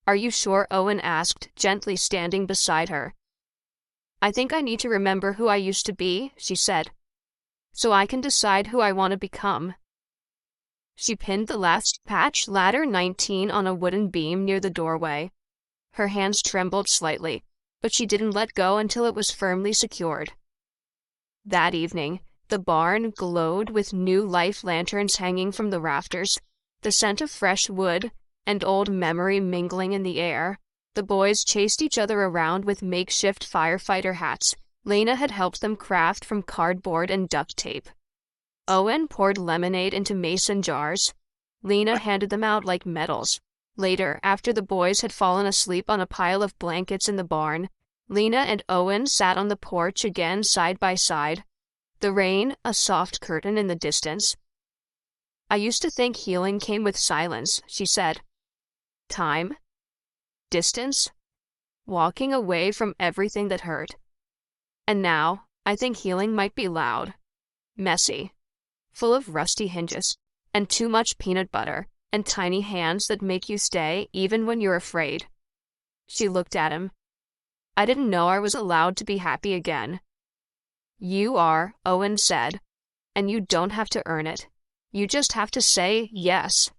"Are you sure?" Owen asked, gently standing beside her. "I think I need to remember who I used to be," she said, "so I can decide who I want to become." She pinned the last patch, ladder 19, on a wooden beam near the doorway. Her hands trembled slightly, but she didn't let go until it was firmly secured. That evening, the barn glowed with new life lanterns hanging from the rafters, the scent of fresh wood and old memory mingling in the air. The boys chased each other around with makeshift firefighter hats Lena had helped them craft from cardboard and duct tape. Owen poured lemonade into mason jars. Lena handed them out like medals. Later, after the boys had fallen asleep on a pile of blankets in the barn, Lena and Owen sat on the porch again side by side, the rain a soft curtain in the distance. "I used to think healing came with silence," she said. "Time, distance, walking away from everything that hurt. And now, I think healing might be loud, messy, full of rusty hinges, and too much peanut butter, and tiny hands that make you stay even when you're afraid." She looked at him. "I didn't know I was allowed to be happy again." "You are," Owen said, "and you don't have to earn it. You just have to say yes."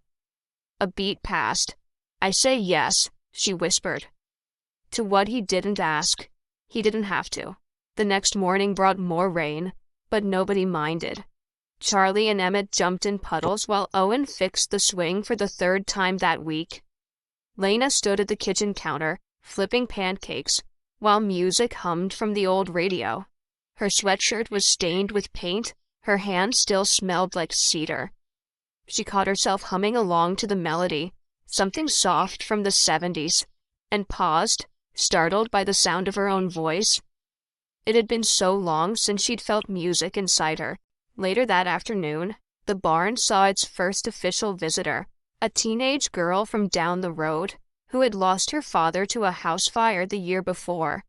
A beat passed. "I say yes," she whispered. to what he didn't ask. He didn't have to. The next morning brought more rain, but nobody minded. Charlie and Emmett jumped in puddles while Owen fixed the swing for the third time that week. Lena stood at the kitchen counter, flipping pancakes, while music hummed from the old radio. Her sweatshirt was stained with paint, her hands still smelled like cedar. She caught herself humming along to the melody, something soft from the 70s, and paused, startled by the sound of her own voice. It had been so long since she'd felt music inside her. Later that afternoon, the barn saw its first official visitor, a teenage girl from down the road who had lost her father to a house fire the year before.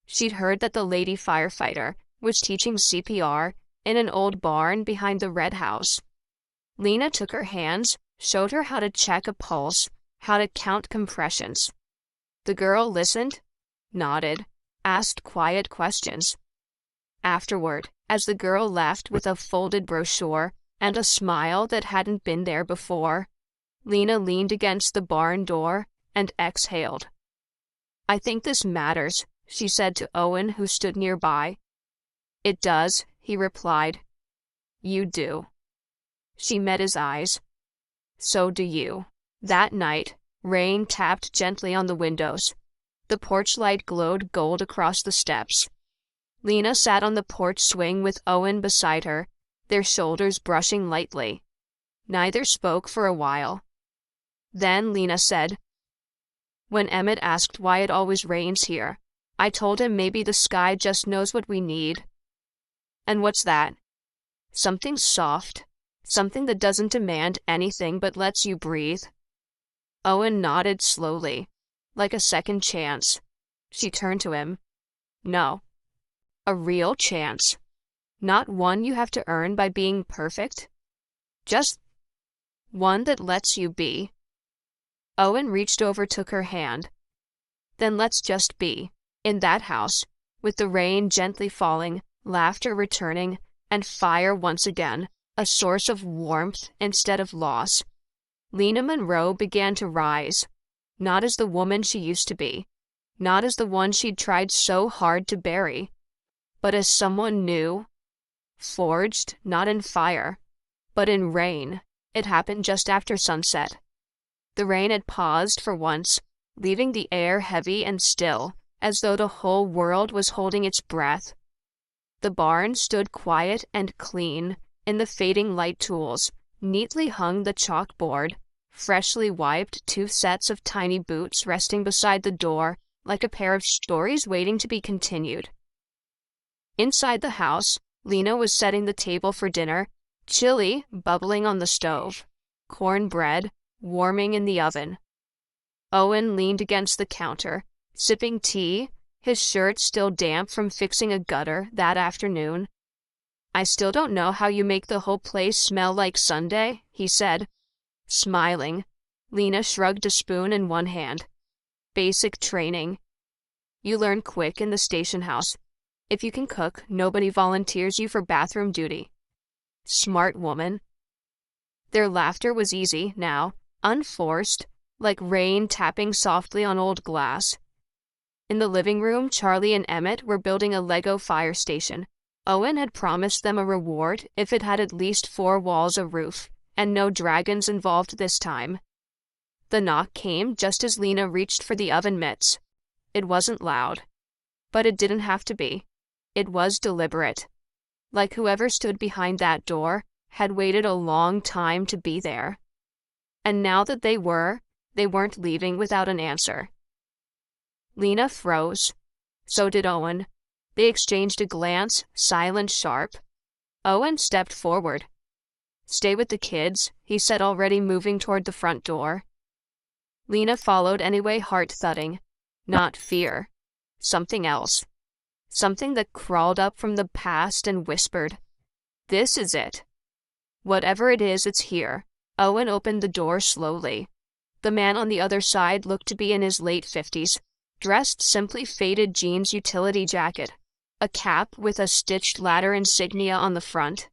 She'd heard that the lady firefighter was teaching CPR in an old barn behind the red house. Lena took her hands, showed her how to check a pulse, how to count compressions. The girl listened, nodded, asked quiet questions. Afterward, as the girl left with a folded brochure and a smile that hadn't been there before, Lena leaned against the barn door and exhaled. "I think this matters," she said to Owen, who stood nearby. "It does," he replied. "You do." She met his eyes. "So do you." That night, rain tapped gently on the windows. The porch light glowed gold across the steps. Lena sat on the porch swing with Owen beside her, their shoulders brushing lightly. Neither spoke for a while. Then Lena said, "When Emmett asked why it always rains here, I told him maybe the sky just knows what we need." "And what's that?" "Something soft, something that doesn't demand anything but lets you breathe." Owen nodded slowly, like a second chance. She turned to him. "No. A real chance. Not one you have to earn by being perfect. Just one that lets you be." Owen reached over, took her hand. "Then let's just be, in that house, with the rain gently falling, laughter returning, and fire once again, a source of warmth instead of loss." Lena Monroe began to rise, not as the woman she used to be, not as the one she'd tried so hard to bury, but as someone new, forged not in fire, but in rain. It happened just after sunset. The rain had paused for once, leaving the air heavy and still, as though the whole world was holding its breath. The barn stood quiet and clean in the fading light tools. Neatly hung the chalkboard, freshly wiped 2 sets of tiny boots resting beside the door like a pair of stories waiting to be continued. Inside the house, Lena was setting the table for dinner, chili bubbling on the stove, cornbread warming in the oven. Owen leaned against the counter, sipping tea, his shirt still damp from fixing a gutter that afternoon. "I still don't know how you make the whole place smell like Sunday," he said. Smiling, Lena shrugged a spoon in one hand. "Basic training. You learn quick in the station house. If you can cook, nobody volunteers you for bathroom duty." Smart woman. Their laughter was easy now, unforced, like rain tapping softly on old glass. In the living room, Charlie and Emmett were building a Lego fire station. Owen had promised them a reward if it had at least 4 walls of roof, and no dragons involved this time. The knock came just as Lena reached for the oven mitts. It wasn't loud, but it didn't have to be. It was deliberate. Like whoever stood behind that door had waited a long time to be there. And now that they weren't leaving without an answer. Lena froze. So did Owen. They exchanged a glance, silent, sharp. Owen stepped forward. "Stay with the kids," he said, already moving toward the front door. Lena followed anyway, heart thudding. Not fear. Something else. Something that crawled up from the past and whispered, "This is it. Whatever it is, it's here." Owen opened the door slowly. The man on the other side looked to be in his late 50s, dressed simply faded jeans utility jacket, a cap with a stitched ladder insignia on the front.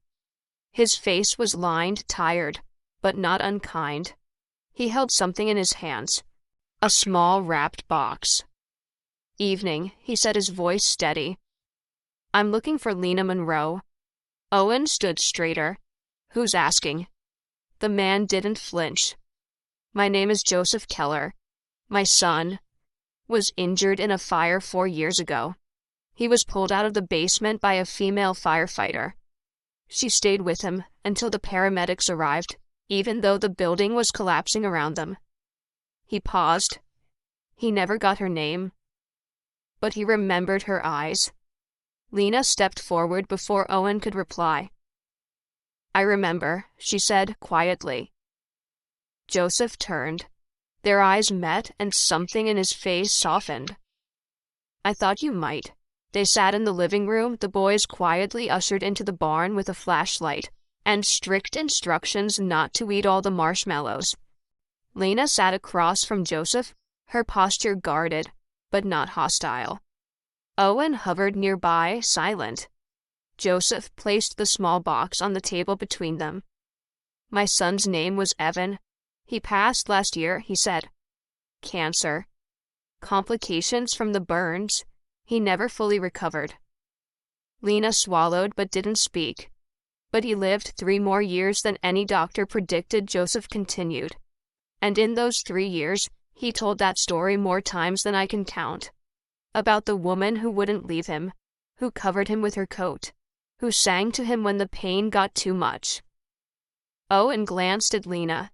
His face was lined, tired, but not unkind. He held something in his hands, a small wrapped box. Evening, he said, his voice steady. I'm looking for Lena Monroe. Owen stood straighter. Who's asking? The man didn't flinch. My name is Joseph Keller. My son was injured in a fire 4 years ago. He was pulled out of the basement by a female firefighter. She stayed with him until the paramedics arrived, even though the building was collapsing around them. He paused. He never got her name, but he remembered her eyes. Lena stepped forward before Owen could reply. I remember, she said quietly. Joseph turned. Their eyes met and something in his face softened. I thought you might. They sat in the living room, the boys quietly ushered into the barn with a flashlight and strict instructions not to eat all the marshmallows. Lena sat across from Joseph, her posture guarded, but not hostile. Owen hovered nearby, silent. Joseph placed the small box on the table between them. My son's name was Evan. He passed last year, he said. Cancer. Complications from the burns. He never fully recovered. Lena swallowed but didn't speak. But he lived 3 more years than any doctor predicted, Joseph continued. And in those 3 years, he told that story more times than I can count. About the woman who wouldn't leave him, who covered him with her coat, who sang to him when the pain got too much. Owen glanced at Lena.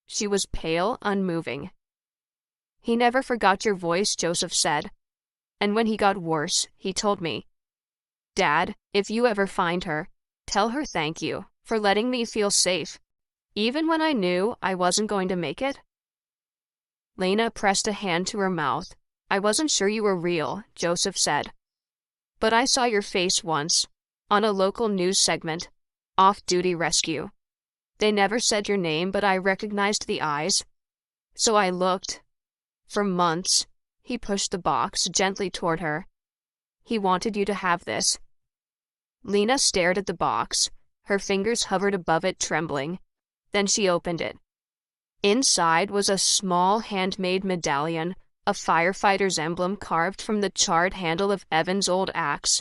She was pale, unmoving. He never forgot your voice, Joseph said. And when he got worse, he told me, Dad, if you ever find her, tell her thank you for letting me feel safe, even when I knew I wasn't going to make it. Lena pressed a hand to her mouth. I wasn't sure you were real, Joseph said. But I saw your face once, on a local news segment, off-duty rescue. They never said your name, but I recognized the eyes. So I looked. For months, he pushed the box gently toward her. He wanted you to have this. Lena stared at the box. Her fingers hovered above it, trembling. Then she opened it. Inside was a small handmade medallion, a firefighter's emblem carved from the charred handle of Evan's old axe.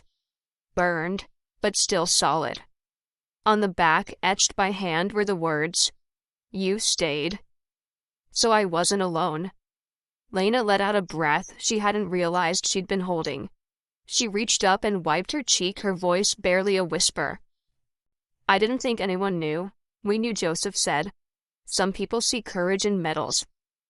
Burned, but still solid. On the back, etched by hand, were the words, You stayed. So I wasn't alone. Lena let out a breath she hadn't realized she'd been holding. She reached up and wiped her cheek, her voice barely a whisper. I didn't think anyone knew. We knew, Joseph said. Some people see courage in medals.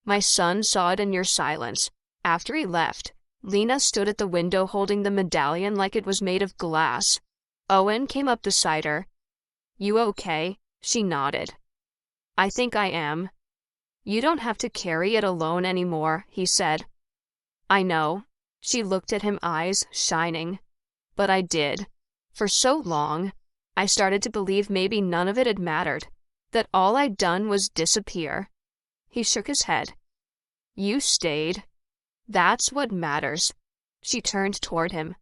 My son saw it in your silence. After he left, Lena stood at the window holding the medallion like it was made of glass. Owen came up beside her. You okay? She nodded. I think I am. You don't have to carry it alone anymore, he said. I know. She looked at him, eyes shining. But I did. For so long, I started to believe maybe none of it had mattered, that all I'd done was disappear. He shook his head. You stayed. That's what matters. She turned toward him.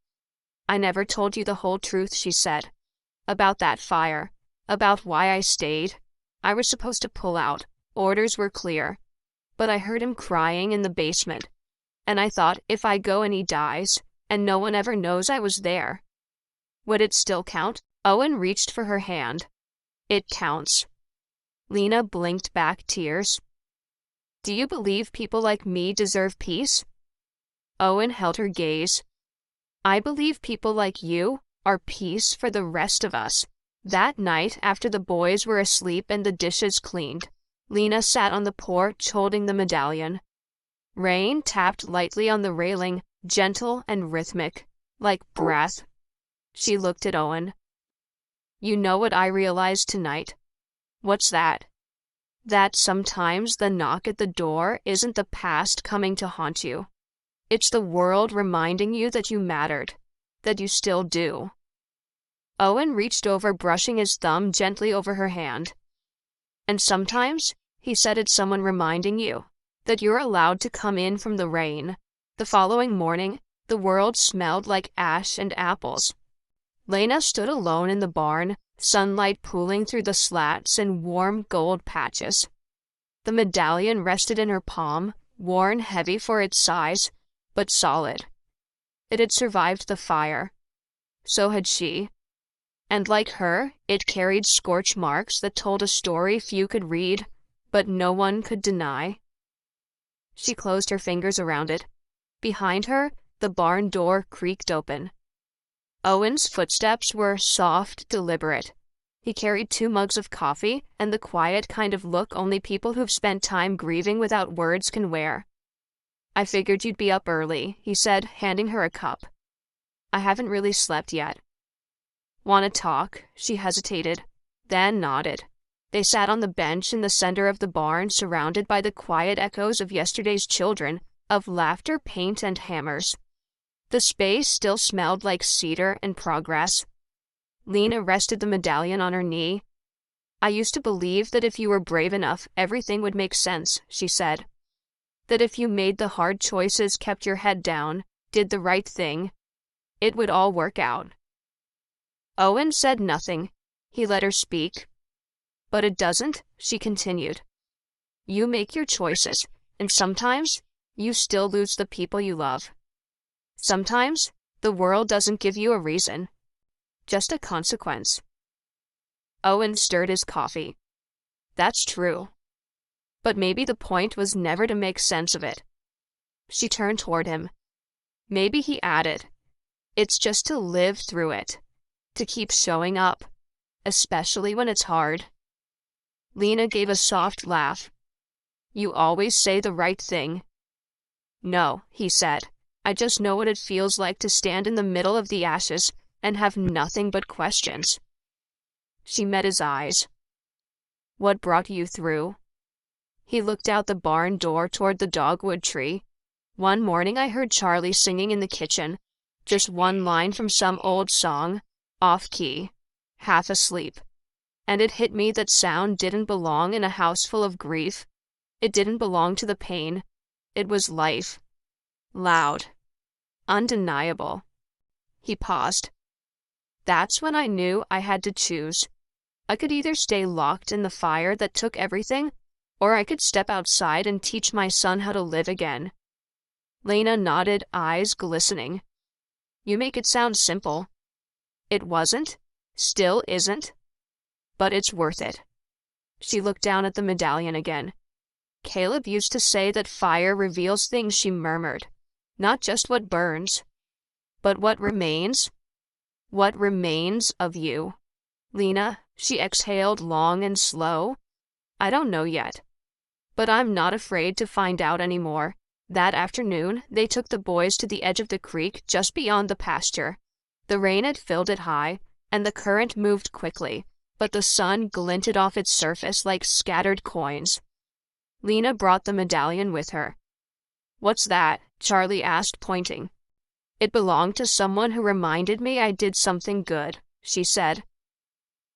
I never told you the whole truth, she said. About that fire. About why I stayed. I was supposed to pull out. Orders were clear. But I heard him crying in the basement. And I thought, if I go and he dies, and no one ever knows I was there, would it still count? Owen reached for her hand. It counts. Lena blinked back tears. Do you believe people like me deserve peace? Owen held her gaze. I believe people like you are peace for the rest of us. That night, after the boys were asleep and the dishes cleaned, Lena sat on the porch holding the medallion. Rain tapped lightly on the railing, gentle and rhythmic, like breath. She looked at Owen. You know what I realized tonight? What's that? That sometimes the knock at the door isn't the past coming to haunt you. It's the world reminding you that you mattered, that you still do. Owen reached over, brushing his thumb gently over her hand. And sometimes, he said, it's someone reminding you that you're allowed to come in from the rain. The following morning, the world smelled like ash and apples. Lena stood alone in the barn, sunlight pooling through the slats and warm gold patches. The medallion rested in her palm, worn heavy for its size, but solid. It had survived the fire. So had she. And like her, it carried scorch marks that told a story few could read, but no one could deny. She closed her fingers around it. Behind her, the barn door creaked open. Owen's footsteps were soft, deliberate. He carried 2 mugs of coffee and the quiet kind of look only people who've spent time grieving without words can wear. "I figured you'd be up early," he said, handing her a cup. "I haven't really slept yet." "Want to talk?" She hesitated, then nodded. They sat on the bench in the center of the barn, surrounded by the quiet echoes of yesterday's children, of laughter, paint, and hammers. The space still smelled like cedar and progress. Lena rested the medallion on her knee. "I used to believe that if you were brave enough, everything would make sense," she said. "That if you made the hard choices, kept your head down, did the right thing, it would all work out." Owen said nothing. He let her speak. "But it doesn't," she continued. "You make your choices, and sometimes you still lose the people you love. Sometimes the world doesn't give you a reason, just a consequence." Owen stirred his coffee. "That's true. But maybe the point was never to make sense of it." She turned toward him. "Maybe," he added, "it's just to live through it, to keep showing up, especially when it's hard." Lena gave a soft laugh. "You always say the right thing." "No," he said. "I just know what it feels like to stand in the middle of the ashes and have nothing but questions." She met his eyes. "What brought you through?" He looked out the barn door toward the dogwood tree. "One morning I heard Charlie singing in the kitchen, just one line from some old song, off-key, half asleep. And it hit me that sound didn't belong in a house full of grief. It didn't belong to the pain. It was life. Loud. Undeniable." He paused. "That's when I knew I had to choose. I could either stay locked in the fire that took everything, or I could step outside and teach my son how to live again." Lena nodded, eyes glistening. "You make it sound simple." "It wasn't, still isn't, but it's worth it." She looked down at the medallion again. "Caleb used to say that fire reveals things," she murmured. "Not just what burns, but what remains. What remains of you." "Lena," she exhaled long and slow, "I don't know yet. But I'm not afraid to find out anymore." That afternoon, they took the boys to the edge of the creek just beyond the pasture. The rain had filled it high, and the current moved quickly, but the sun glinted off its surface like scattered coins. Lena brought the medallion with her. "What's that?" Charlie asked, pointing. "It belonged to someone who reminded me I did something good," she said.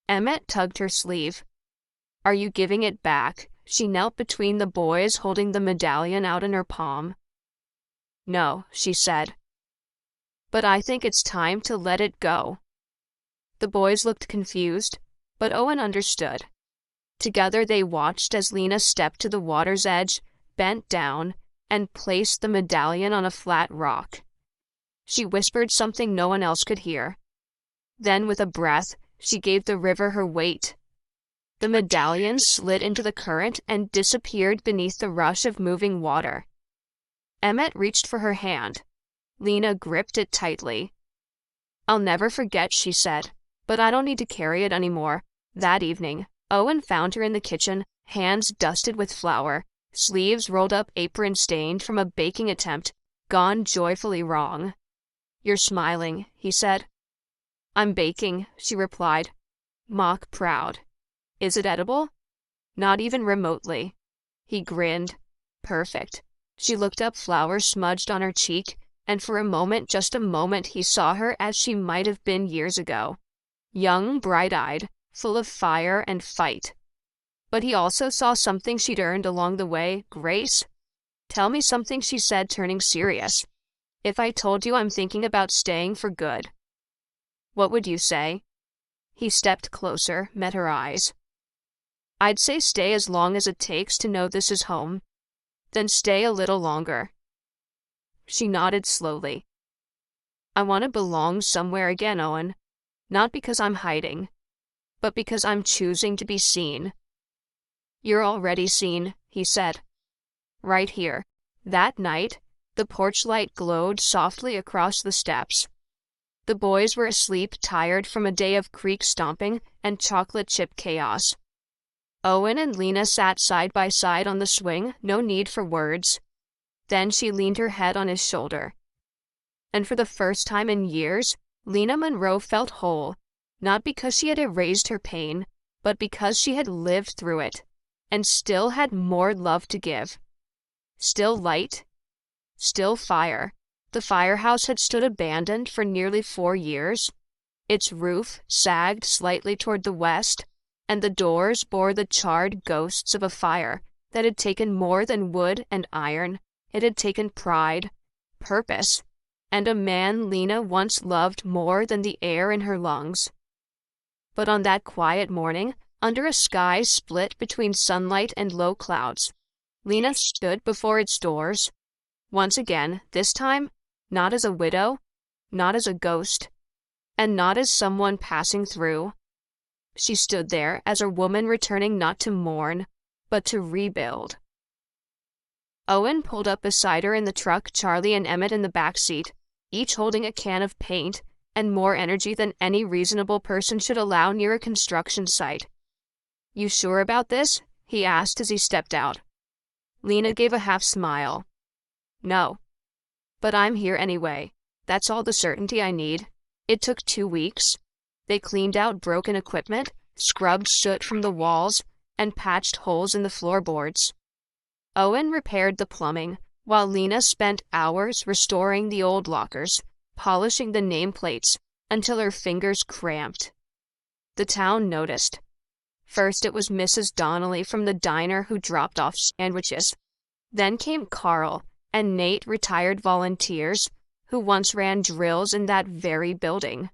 Emmett tugged her sleeve. "Are you giving it back?" She knelt between the boys, holding the medallion out in her palm. "No," she said. "But I think it's time to let it go." The boys looked confused, but Owen understood. Together they watched as Lena stepped to the water's edge, bent down, and placed the medallion on a flat rock. She whispered something no one else could hear. Then, with a breath, she gave the river her weight. The medallion slid into the current and disappeared beneath the rush of moving water. Emmett reached for her hand. Lena gripped it tightly. "I'll never forget," she said, "but I don't need to carry it anymore." That evening, Owen found her in the kitchen, hands dusted with flour, sleeves rolled up, apron stained from a baking attempt, gone joyfully wrong. "You're smiling," he said. "I'm baking," she replied, mock proud. "Is it edible?" "Not even remotely." He grinned. "Perfect." She looked up, flour smudged on her cheek, and for a moment, just a moment, he saw her as she might have been years ago. Young, bright-eyed, full of fire and fight. But he also saw something she'd earned along the way, grace. "Tell me something," she said, turning serious. "If I told you I'm thinking about staying for good, what would you say?" He stepped closer, met her eyes. "I'd say stay as long as it takes to know this is home. Then stay a little longer." She nodded slowly. I want to belong somewhere again, Owen. Not because I'm hiding, but because I'm choosing to be seen. You're already seen, he said. Right here. That night, the porch light glowed softly across the steps. The boys were asleep, tired from a day of creek stomping and chocolate chip chaos. Owen and Lena sat side by side on the swing, no need for words. Then she leaned her head on his shoulder. And for the first time in years, Lena Monroe felt whole, not because she had erased her pain, but because she had lived through it, and still had more love to give. Still light, still fire. The firehouse had stood abandoned for nearly 4 years. Its roof sagged slightly toward the west, and the doors bore the charred ghosts of a fire that had taken more than wood and iron. It had taken pride, purpose, and a man Lena once loved more than the air in her lungs. But on that quiet morning, under a sky split between sunlight and low clouds, Lena stood before its doors. Once again, this time, not as a widow, not as a ghost, and not as someone passing through. She stood there as a woman returning not to mourn, but to rebuild. Owen pulled up beside her in the truck, Charlie and Emmett in the back seat, each holding a can of paint and more energy than any reasonable person should allow near a construction site. You sure about this? He asked as he stepped out. Lena gave a half smile. No. But I'm here anyway. That's all the certainty I need. It took 2 weeks. They cleaned out broken equipment, scrubbed soot from the walls, and patched holes in the floorboards. Owen repaired the plumbing, while Lena spent hours restoring the old lockers, polishing the nameplates until her fingers cramped. The town noticed. First it was Mrs. Donnelly from the diner who dropped off sandwiches. Then came Carl and Nate, retired volunteers, who once ran drills in that very building.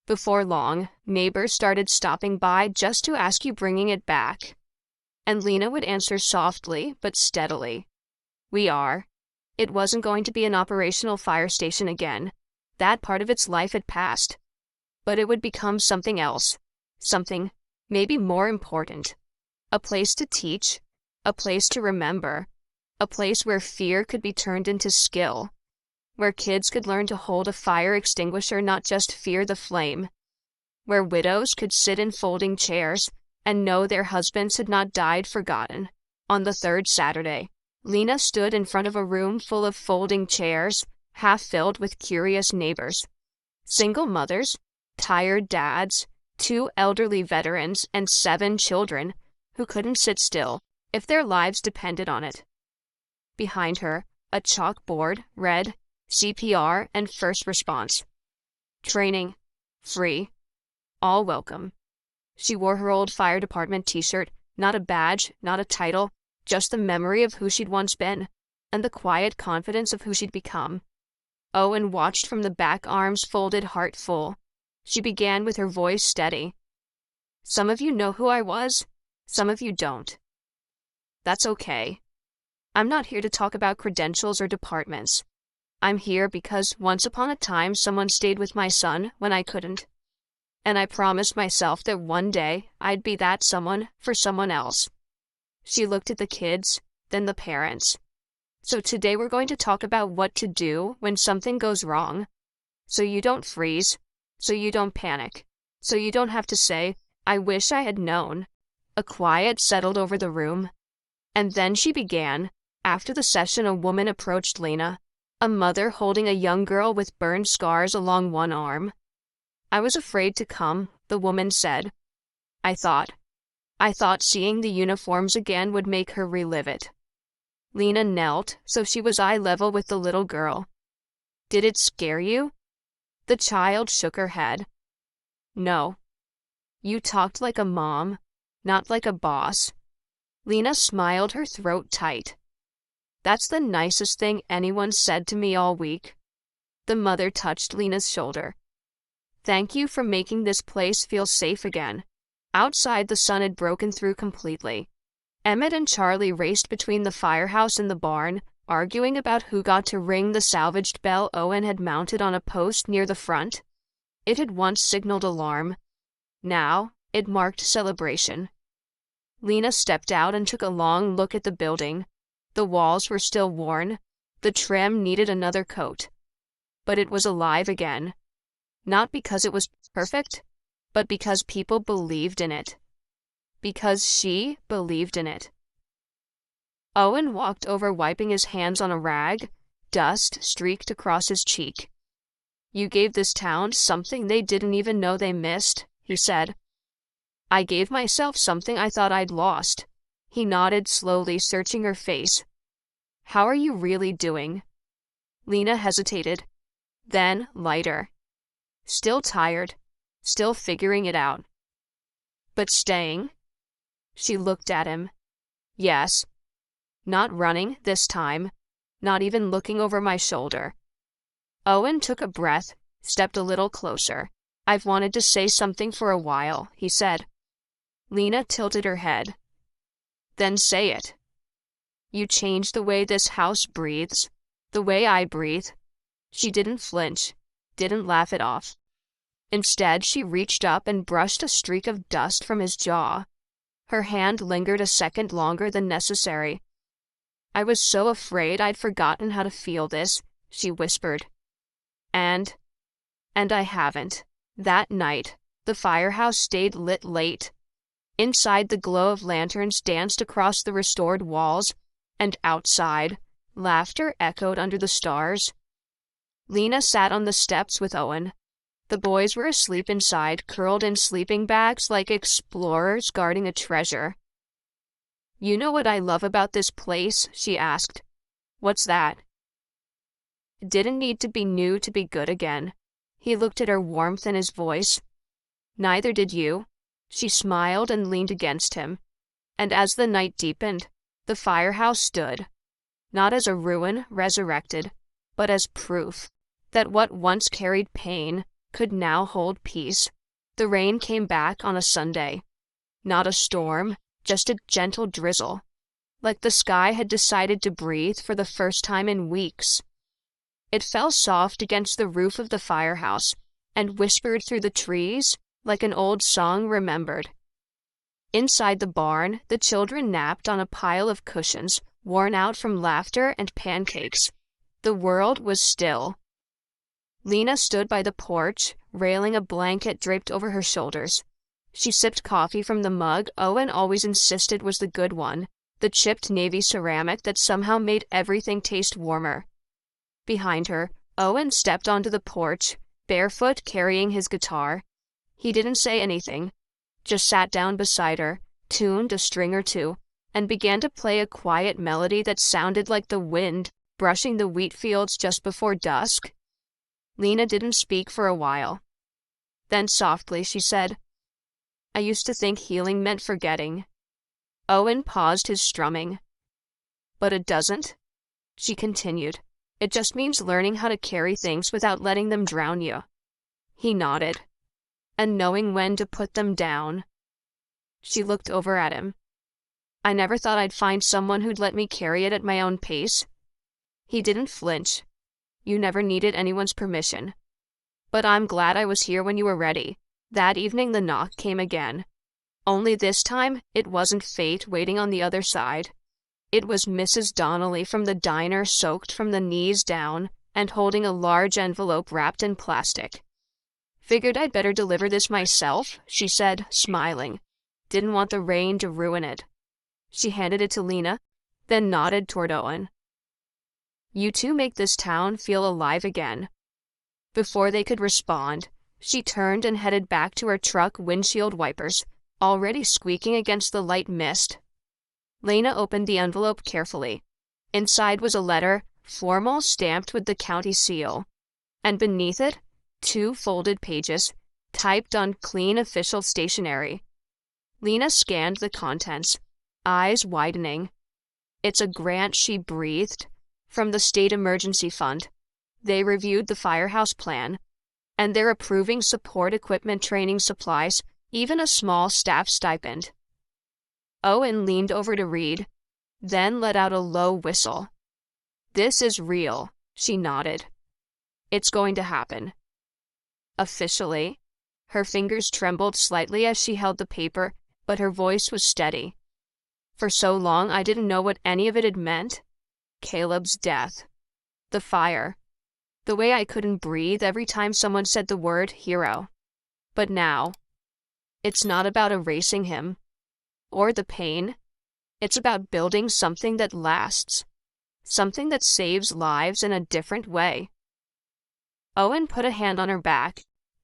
Before long, neighbors started stopping by just to ask you bringing it back. And Lena would answer softly but steadily. We are. It wasn't going to be an operational fire station again. That part of its life had passed. But it would become something else. Something maybe more important. A place to teach. A place to remember. A place where fear could be turned into skill. Where kids could learn to hold a fire extinguisher, not just fear the flame. Where widows could sit in folding chairs and know their husbands had not died forgotten. On the 3rd Saturday, Lena stood in front of a room full of folding chairs, half filled with curious neighbors. Single mothers, tired dads, 2 elderly veterans, and 7 children who couldn't sit still if their lives depended on it. Behind her, a chalkboard read CPR and first response. Training. Free. All welcome. She wore her old fire department t-shirt, not a badge, not a title, just the memory of who she'd once been, and the quiet confidence of who she'd become. Owen watched from the back, arms folded, heart full. She began with her voice steady. Some of you know who I was, some of you don't. That's okay. I'm not here to talk about credentials or departments. I'm here because once upon a time someone stayed with my son when I couldn't. And I promised myself that one day I'd be that someone for someone else. She looked at the kids, then the parents. So today we're going to talk about what to do when something goes wrong. So you don't freeze. So you don't panic. So you don't have to say, I wish I had known. A quiet settled over the room. And then she began. After the session, a woman approached Lena, a mother holding a young girl with burned scars along one arm. I was afraid to come, the woman said. I thought seeing the uniforms again would make her relive it. Lena knelt, so she was eye level with the little girl. Did it scare you? The child shook her head. No. You talked like a mom, not like a boss. Lena smiled, her throat tight. That's the nicest thing anyone said to me all week. The mother touched Lena's shoulder. Thank you for making this place feel safe again. Outside, the sun had broken through completely. Emmett and Charlie raced between the firehouse and the barn, arguing about who got to ring the salvaged bell Owen had mounted on a post near the front. It had once signaled alarm. Now, it marked celebration. Lena stepped out and took a long look at the building. The walls were still worn. The trim needed another coat. But it was alive again. Not because it was perfect, but because people believed in it. Because she believed in it. Owen walked over, wiping his hands on a rag. Dust streaked across his cheek. "You gave this town something they didn't even know they missed," he said. "I gave myself something I thought I'd lost." He nodded slowly, searching her face. "How are you really doing?" Lena hesitated. Then, lighter. "Still tired. Still figuring it out." "But staying?" She looked at him. "Yes. Not running this time. Not even looking over my shoulder." Owen took a breath, stepped a little closer. "I've wanted to say something for a while," he said. Lena tilted her head. "Then say it." "You changed the way this house breathes. The way I breathe." She didn't flinch, didn't laugh it off. Instead, she reached up and brushed a streak of dust from his jaw. Her hand lingered a second longer than necessary. "I was so afraid I'd forgotten how to feel this," she whispered. And I haven't." That night, the firehouse stayed lit late. Inside, the glow of lanterns danced across the restored walls, and outside, laughter echoed under the stars. Lena sat on the steps with Owen. The boys were asleep inside, curled in sleeping bags like explorers guarding a treasure. "You know what I love about this place?" she asked. "What's that?" It didn't need to be new to be good again. He looked at her, warmth in his voice. "Neither did you." She smiled and leaned against him. And as the night deepened, the firehouse stood, not as a ruin resurrected, but as proof that what once carried pain could now hold peace. The rain came back on a Sunday. Not a storm, just a gentle drizzle, like the sky had decided to breathe for the first time in weeks. It fell soft against the roof of the firehouse and whispered through the trees like an old song remembered. Inside the barn, the children napped on a pile of cushions, worn out from laughter and pancakes. The world was still. Lena stood by the porch, railing a blanket draped over her shoulders. She sipped coffee from the mug Owen always insisted was the good one, the chipped navy ceramic that somehow made everything taste warmer. Behind her, Owen stepped onto the porch, barefoot, carrying his guitar. He didn't say anything, just sat down beside her, tuned a string or two, and began to play a quiet melody that sounded like the wind brushing the wheat fields just before dusk. Lena didn't speak for a while. Then softly she said, "I used to think healing meant forgetting." Owen paused his strumming. "But it doesn't," she continued. "It just means learning how to carry things without letting them drown you." He nodded. "And knowing when to put them down." She looked over at him. "I never thought I'd find someone who'd let me carry it at my own pace." He didn't flinch. "You never needed anyone's permission. But I'm glad I was here when you were ready." That evening the knock came again. Only this time, it wasn't fate waiting on the other side. It was Mrs. Donnelly from the diner, soaked from the knees down, and holding a large envelope wrapped in plastic. "Figured I'd better deliver this myself," she said, smiling. "Didn't want the rain to ruin it." She handed it to Lena, then nodded toward Owen. "You two make this town feel alive again." Before they could respond, she turned and headed back to her truck windshield wipers, already squeaking against the light mist. Lena opened the envelope carefully. Inside was a letter, formal, stamped with the county seal. And beneath it, 2 folded pages, typed on clean official stationery. Lena scanned the contents, eyes widening. "It's a grant," she breathed, "from the State Emergency Fund. They reviewed the firehouse plan, and they're approving support equipment, training supplies, even a small staff stipend." Owen leaned over to read, then let out a low whistle. This is real, she nodded. It's going to happen. Officially. Her fingers trembled slightly as she held the paper, but her voice was steady. For so long I didn't know what any of it had meant. Caleb's death. The fire. The way I couldn't breathe every time someone said the word hero. But now, it's not about erasing him. Or the pain. It's about building something that lasts. Something that saves lives in a different way. Owen put a hand on her back.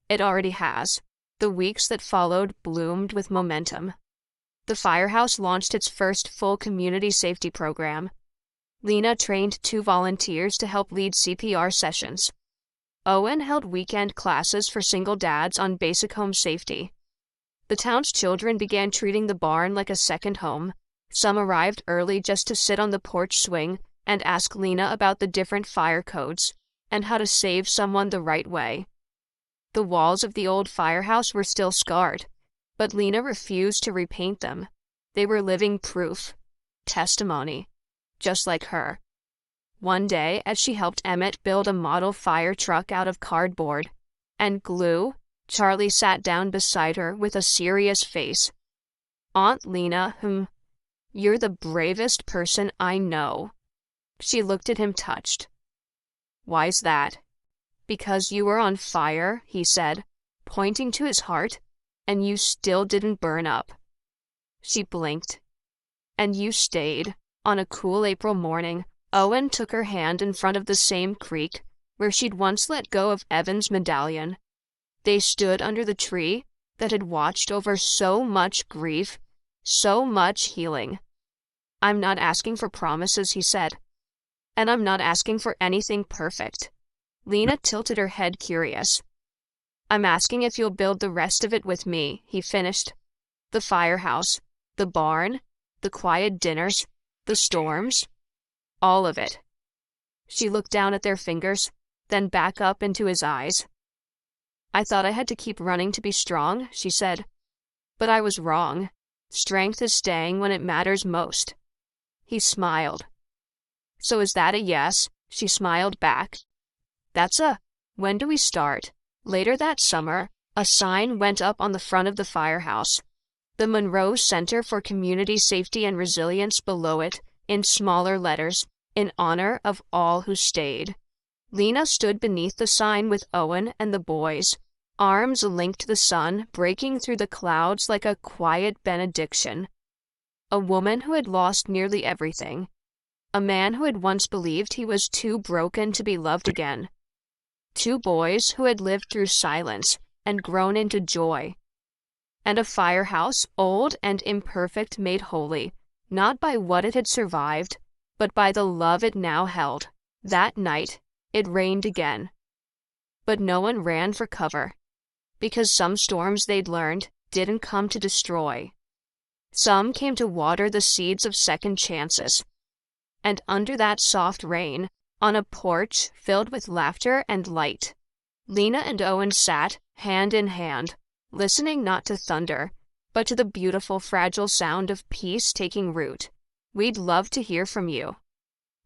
It already has. The weeks that followed bloomed with momentum. The firehouse launched its first full community safety program. Lena trained 2 volunteers to help lead CPR sessions. Owen held weekend classes for single dads on basic home safety. The town's children began treating the barn like a second home. Some arrived early just to sit on the porch swing and ask Lena about the different fire codes and how to save someone the right way. The walls of the old firehouse were still scarred, but Lena refused to repaint them. They were living proof, testimony, just like her. One day, as she helped Emmett build a model fire truck out of cardboard and glue, Charlie sat down beside her with a serious face. Aunt Lena, you're the bravest person I know. She looked at him touched. Why's that? Because you were on fire, he said, pointing to his heart, and you still didn't burn up. She blinked. And you stayed. On a cool April morning, Owen took her hand in front of the same creek where she'd once let go of Evan's medallion. They stood under the tree that had watched over so much grief, so much healing. I'm not asking for promises, he said. And I'm not asking for anything perfect. Lena tilted her head, curious. I'm asking if you'll build the rest of it with me, he finished. The firehouse, the barn, the quiet dinners, the storms, all of it. She looked down at their fingers, then back up into his eyes. I thought I had to keep running to be strong, she said. But I was wrong. Strength is staying when it matters most. He smiled. So is that a yes? She smiled back. That's a, when do we start? Later that summer, a sign went up on the front of the firehouse. The Monroe Center for Community Safety and Resilience below it, in smaller letters, in honor of all who stayed. Lena stood beneath the sign with Owen and the boys, arms linked to the sun, breaking through the clouds like a quiet benediction. A woman who had lost nearly everything. A man who had once believed he was too broken to be loved again. 2 boys who had lived through silence and grown into joy. And a firehouse, old and imperfect, made holy, not by what it had survived, but by the love it now held. That night, it rained again. But no one ran for cover, because some storms they'd learned didn't come to destroy. Some came to water the seeds of second chances. And under that soft rain, on a porch filled with laughter and light, Lena and Owen sat, hand in hand, listening not to thunder, but to the beautiful, fragile sound of peace taking root. We'd love to hear from you.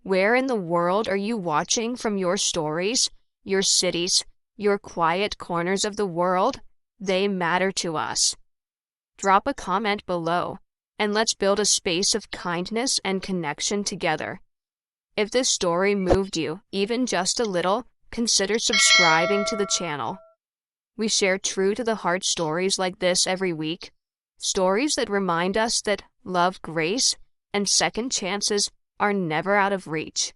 Where in the world are you watching from your stories, your cities, your quiet corners of the world? They matter to us. Drop a comment below, and let's build a space of kindness and connection together. If this story moved you, even just a little, consider subscribing to the channel. We share true-to-the-heart stories like this every week, stories that remind us that love, grace, and second chances are never out of reach.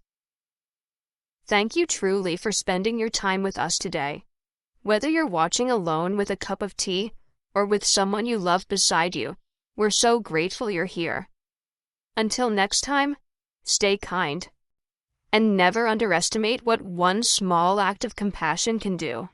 Thank you truly for spending your time with us today. Whether you're watching alone with a cup of tea or with someone you love beside you, we're so grateful you're here. Until next time, stay kind. And never underestimate what one small act of compassion can do.